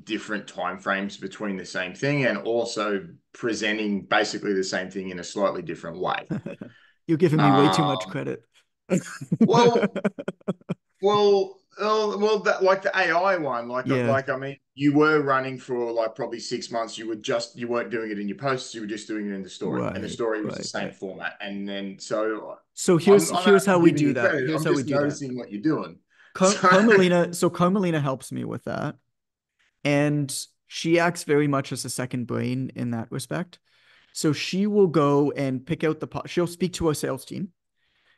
different timeframes between the same thing and also presenting basically the same thing in a slightly different way. You're giving me way too much Um, credit. well, well, that like the AI one, Yeah, I mean, you were running for like probably 6 months. You weren't doing it in your posts. You were just doing it in the story, and the right, story was the right, same right. format. And then so So I'm not here's how we giving do you that. credit. Here's I'm how we just do that. noticing what you're doing. So Carmelina helps me with that. And she acts very much as a second brain in that respect. So she will go and pick out she'll speak to our sales team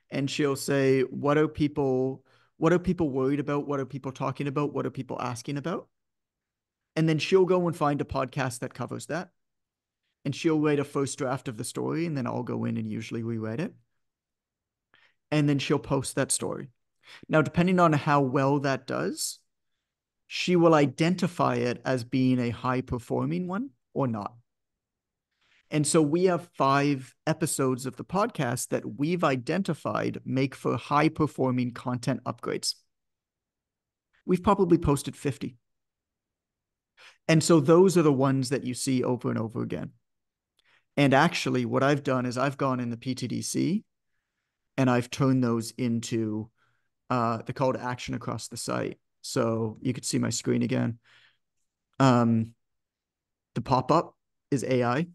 and she'll say, what are people worried about? What are people talking about? What are people asking about? And then she'll go and find a podcast that covers that. And she'll write a first draft of the story, and then I'll go in and usually rewrite it. And then she'll post that story. Now, depending on how well that does, she will identify it as being a high performing one or not. And so we have 5 episodes of the podcast that we've identified make for high performing content upgrades. We've probably posted 50. And so those are the ones that you see over and over again. And actually, what I've done is I've gone in the PTDC and I've turned those into the call to action across the site. So you could see my screen again. Um, the pop up is AI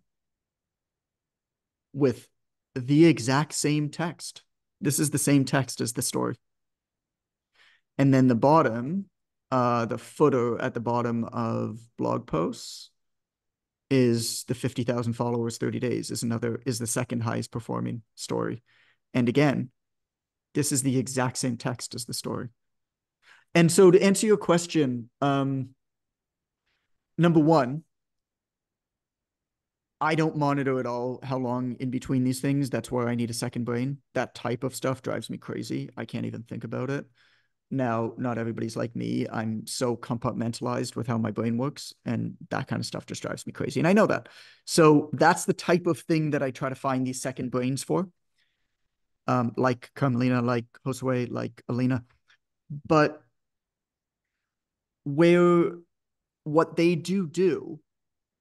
with the exact same text. This is the same text as the story. And then the bottom, the footer at the bottom of blog posts is the 50,000 followers 30 days is the second highest performing story. And again, this is the exact same text as the story. And so to answer your question, number one, I don't monitor at all how long in between these things. That's where I need a second brain. That type of stuff drives me crazy. I can't even think about it. Now, not everybody's like me. I'm so compartmentalized with how my brain works, and that kind of stuff just drives me crazy. And I know that. So that's the type of thing that I try to find these second brains for, like Carmelina, like Josue, like Alina. But where what they do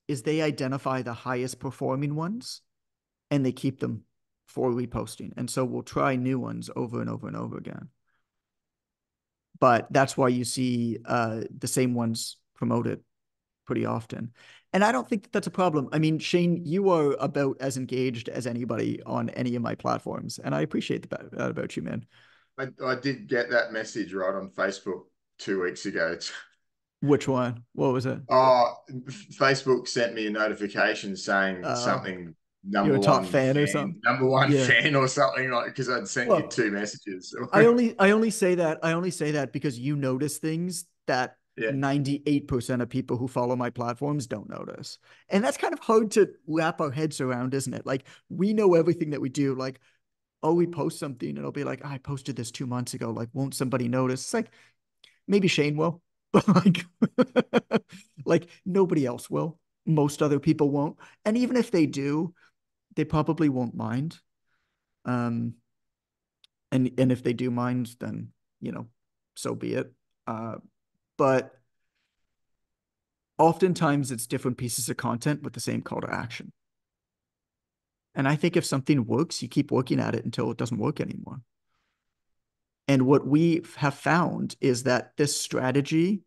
is they identify the highest performing ones and they keep them for reposting. And so we'll try new ones over and over and over again. But that's why you see the same ones promoted pretty often. And I don't think that that's a problem. I mean, Shane, you are about as engaged as anybody on any of my platforms. And I appreciate that about you, man. I did get that message right on Facebook 2 weeks ago. Which one? What was it? Oh, Facebook sent me a notification saying Uh, something you're a top fan or something? number one Yeah. fan or something like because I'd sent you Well, 2 messages. I only say that because you notice things that Yeah. 98% of people who follow my platforms don't notice. And that's kind of hard to wrap our heads around, isn't it? Like we know everything that we do. Like, I'll repost something and I'll be like, oh, I posted this 2 months ago. Like, won't somebody notice? It's like, maybe Shane will, but like nobody else will. Most other people won't. And even if they do, they probably won't mind. Um, and if they do mind, then so be it. Uh, but oftentimes it's different pieces of content with the same call to action. And I think if something works, you keep working at it until it doesn't work anymore. And what we have found is that this strategy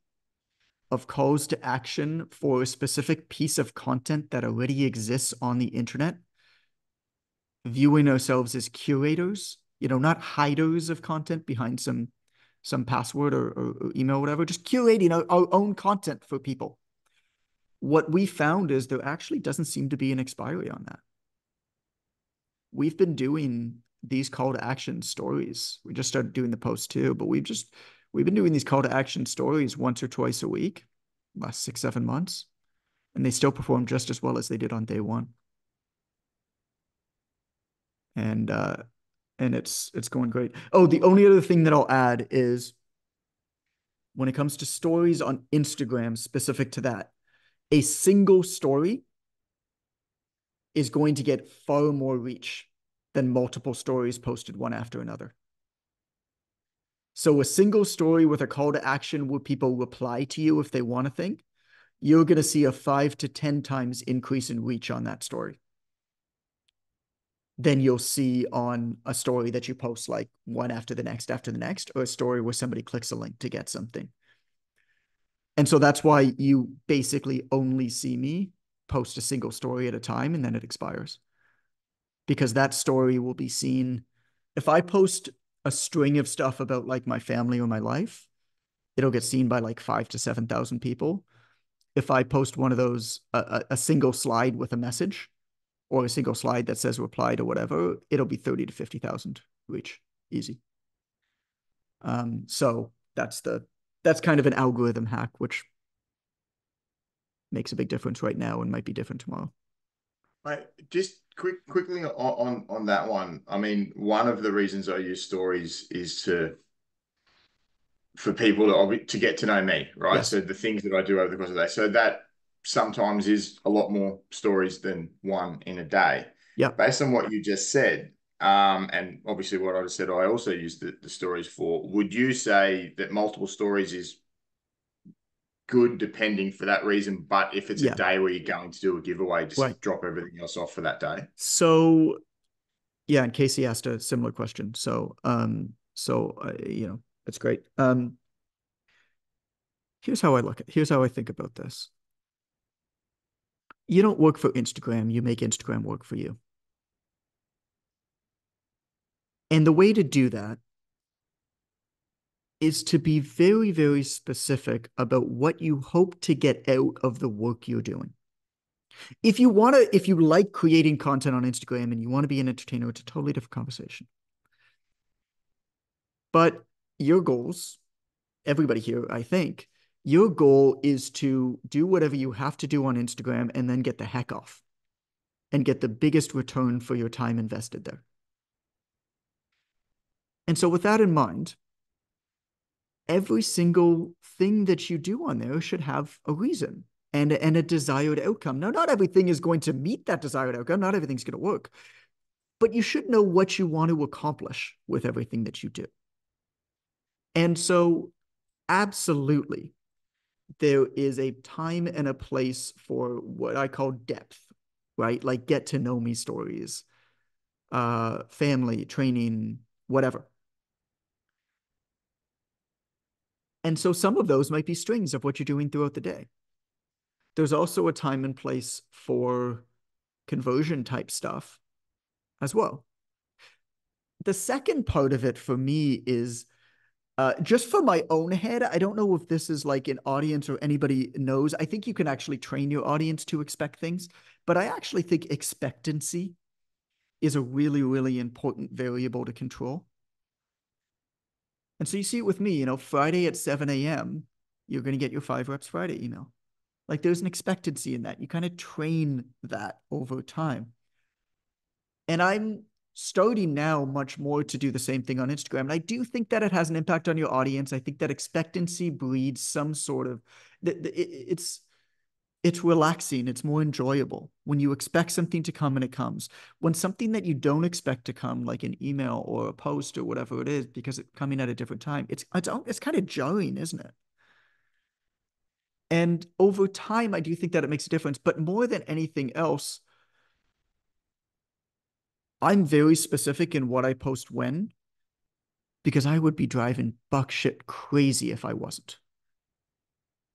of calls to action for a specific piece of content that already exists on the internet, viewing ourselves as curators, not hiders of content behind some password or email or whatever, just curating our own content for people. What we found is there actually doesn't seem to be an expiry on that. We've been doing these call to action stories. We just started doing the posts too, but we've been doing these call to action stories once or twice a week, last 6, 7 months, and they still perform just as well as they did on day one. And it's going great. Oh, the only other thing that I'll add is when it comes to stories on Instagram specific to that, a single story is going to get far more reach than multiple stories posted one after another. So a single story with a call to action where people reply to you if they want a thing, you're going to see a 5 to 10 times increase in reach on that story than you'll see on a story that you post like one after the next, or a story where somebody clicks a link to get something. And so that's why you basically only see me post a single story at a time and then it expires. Because that story will be seen. If I post a string of stuff about like my family or my life, it'll get seen by like 5 to 7,000 people. If I post one of those, a single slide with a message or a single slide that says replied or whatever, it'll be 30 to 50,000 reach. Easy. So that's kind of an algorithm hack, which makes a big difference right now and might be different tomorrow. Just quickly on that one. I mean, one of the reasons I use stories is to for people to get to know me, right? Yes. So the things that I do over the course of the day. So that sometimes is a lot more stories than one in a day. Yeah. Based on what you just said, and obviously what I just said, I also use the stories for. Would you say that multiple stories is good depending for that reason, but if it's a Yeah. day where you're going to do a giveaway, Right. just drop everything else off for that day? So yeah, and Casey asked a similar question. It's great. Here's how I think about this. You don't work for Instagram, you make Instagram work for you. And the way to do that is to be very, very specific about what you hope to get out of the work you're doing. If you like creating content on Instagram and you want to be an entertainer, it's a totally different conversation. But your goals, everybody here, I think, your goal is to do whatever you have to do on Instagram and then get the heck off and get the biggest return for your time invested there. And so, with that in mind, every single thing that you do on there should have a reason and a desired outcome. Now, not everything is going to meet that desired outcome, not everything's going to work, but you should know what you want to accomplish with everything that you do. And so, absolutely, there is a time and a place for what I call depth, right? Like get to know me stories, family, training, whatever. And so some of those might be strings of what you're doing throughout the day. There's also a time and place for conversion type stuff as well. The second part of it for me is just for my own head. I don't know if this is like an audience or anybody knows. I think you can actually train your audience to expect things, but I actually think expectancy is a really, really important variable to control. And so you see it with me, Friday at 7 a.m., you're going to get your 5 reps Friday email. Like there's an expectancy in that. You kind of train that over time. And I'm starting now much more to do the same thing on Instagram. And I do think that it has an impact on your audience. I think that expectancy breeds some sort of it's relaxing. It's more enjoyable when you expect something to come and it comes. When something that you don't expect to come, like an email or a post or whatever it is, because it's coming at a different time, it's kind of jarring, isn't it? And over time, I do think that it makes a difference. But more than anything else, I'm very specific in what I post when, because I would be driving buck shit crazy if I wasn't.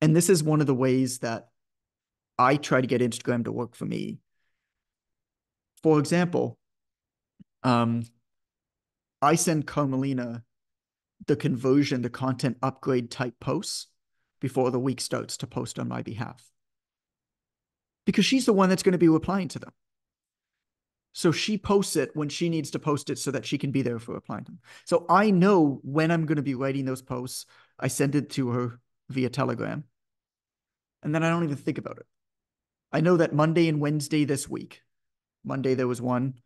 And this is one of the ways that I try to get Instagram to work for me. For example, um, I send Carmelina the content upgrade type posts before the week starts to post on my behalf, because she's the one that's going to be replying to them. So she posts it when she needs to post it so that she can be there for replying to them. So I know when I'm going to be writing those posts. I send it to her via Telegram, and then I don't even think about it. I know that Monday and Wednesday this week, Monday there was one,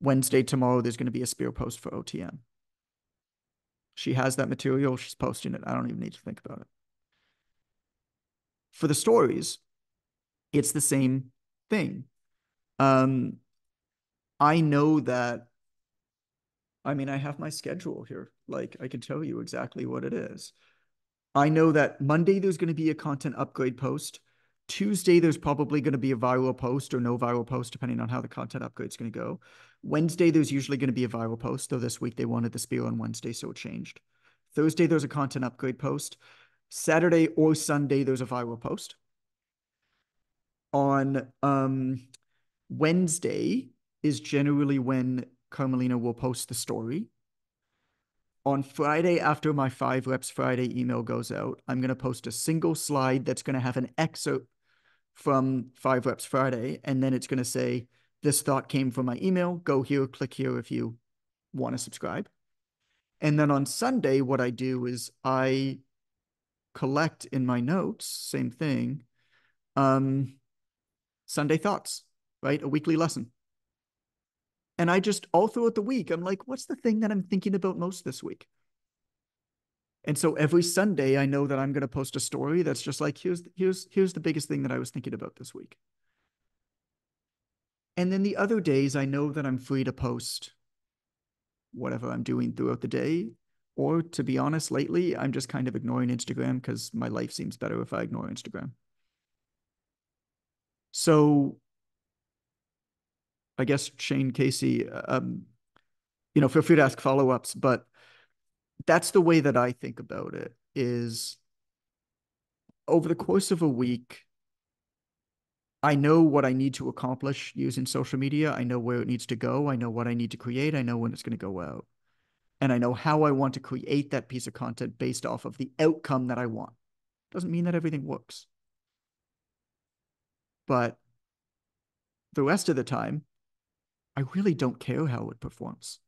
Wednesday tomorrow there's going to be a spear post for OTM. She has that material. She's posting it. I don't even need to think about it. For the stories, it's the same thing. Um, I know that, I mean, I have my schedule here. Like, I can tell you exactly what it is. I know that Monday there's going to be a content upgrade post. Tuesday there's probably going to be a viral post or no viral post, depending on how the content upgrade is going to go. Wednesday there's usually going to be a viral post, though this week they wanted the spear on Wednesday, so it changed. Thursday there's a content upgrade post. Saturday or Sunday there's a viral post. On Wednesday is generally when Carmelina will post the story. On Friday, after my 5 reps Friday email goes out, I'm going to post a single slide that's going to have an excerpt from 5 reps Friday. And then it's going to say, this thought came from my email. Go here, click here if you want to subscribe. And then on Sunday, what I do is I collect in my notes, same thing, Sunday thoughts, right? A weekly lesson. And I just, all throughout the week, I'm like, what's the thing that I'm thinking about most this week? And so every Sunday, I know that I'm going to post a story that's just like, here's the biggest thing that I was thinking about this week. And then the other days, I know that I'm free to post whatever I'm doing throughout the day. Or to be honest, lately, I'm just kind of ignoring Instagram because my life seems better if I ignore Instagram. So I guess Shane Casey, feel free to ask follow-ups, but that's the way that I think about it is over the course of a week, I know what I need to accomplish using social media. I know where it needs to go. I know what I need to create. I know when it's going to go out. And I know how I want to create that piece of content based off of the outcome that I want. Doesn't mean that everything works. But the rest of the time, I really don't care how it performs.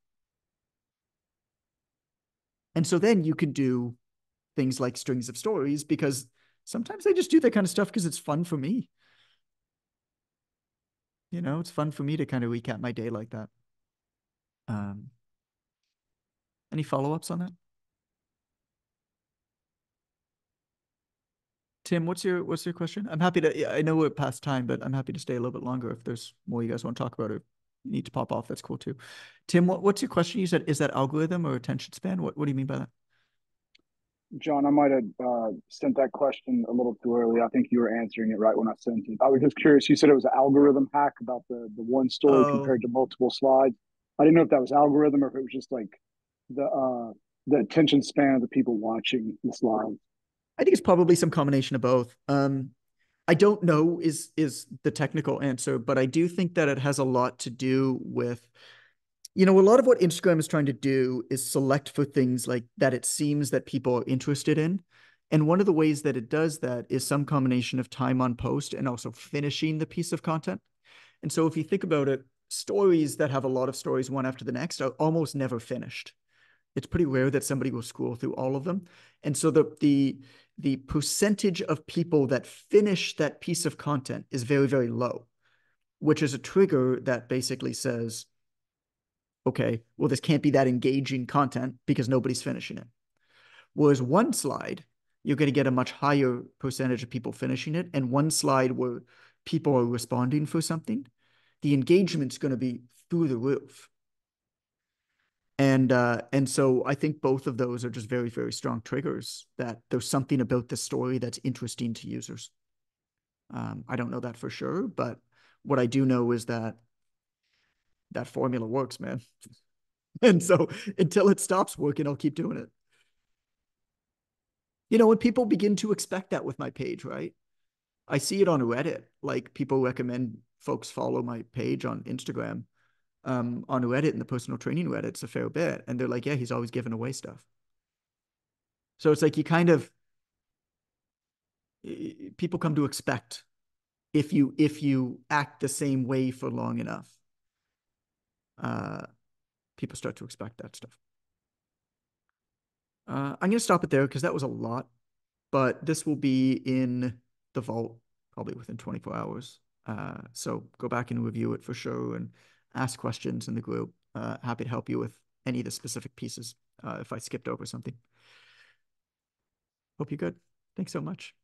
And so then you could do things like strings of stories, because sometimes I just do that kind of stuff because it's fun for me. It's fun for me to kind of recap my day like that. Um, any follow-ups on that? Tim, what's your question? I'm happy to. I know we're past time, but I'm happy to stay a little bit longer if there's more you guys want to talk about, or you need to pop off. That's cool too. Tim, what's your question? You said, is that algorithm or attention span? What do you mean by that? John, I might have sent that question a little too early. I think you were answering it right when I sent it. I was just curious. You said it was an algorithm hack about the one story Oh, compared to multiple slides. I didn't know if that was algorithm or if it was just like the attention span of the people watching the slides. I think it's probably some combination of both. I don't know is the technical answer, but I do think that it has a lot to do with, a lot of what Instagram is trying to do is select for things like that it seems that people are interested in. And one of the ways that it does that is some combination of time on post and also finishing the piece of content. And so if you think about it, stories that have a lot of stories one after the next are almost never finished. It's pretty rare that somebody will scroll through all of them. And so the percentage of people that finish that piece of content is very, very low, which is a trigger that basically says, Okay, well, this can't be that engaging content because nobody's finishing it. Whereas one slide, you're going to get a much higher percentage of people finishing it. And one slide where people are responding for something, the engagement's going to be through the roof. And so I think both of those are just very, very strong triggers that there's something about the story that's interesting to users. I don't know that for sure, but what I do know is that that formula works, man. And so until it stops working, I'll keep doing it. When people begin to expect that with my page, right? I see it on Reddit. Like people recommend folks follow my page on Instagram, on Reddit, and the personal training Reddit's a fair bit. And they're like, yeah, he's always giving away stuff. So it's like you kind of people come to expect if you act the same way for long enough, uh, people start to expect that stuff. I'm gonna stop it there because that was a lot, but this will be in the vault probably within 24 hours. So go back and review it for sure and ask questions in the group. Happy to help you with any of the specific pieces if I skipped over something. Hope you're good. Thanks so much.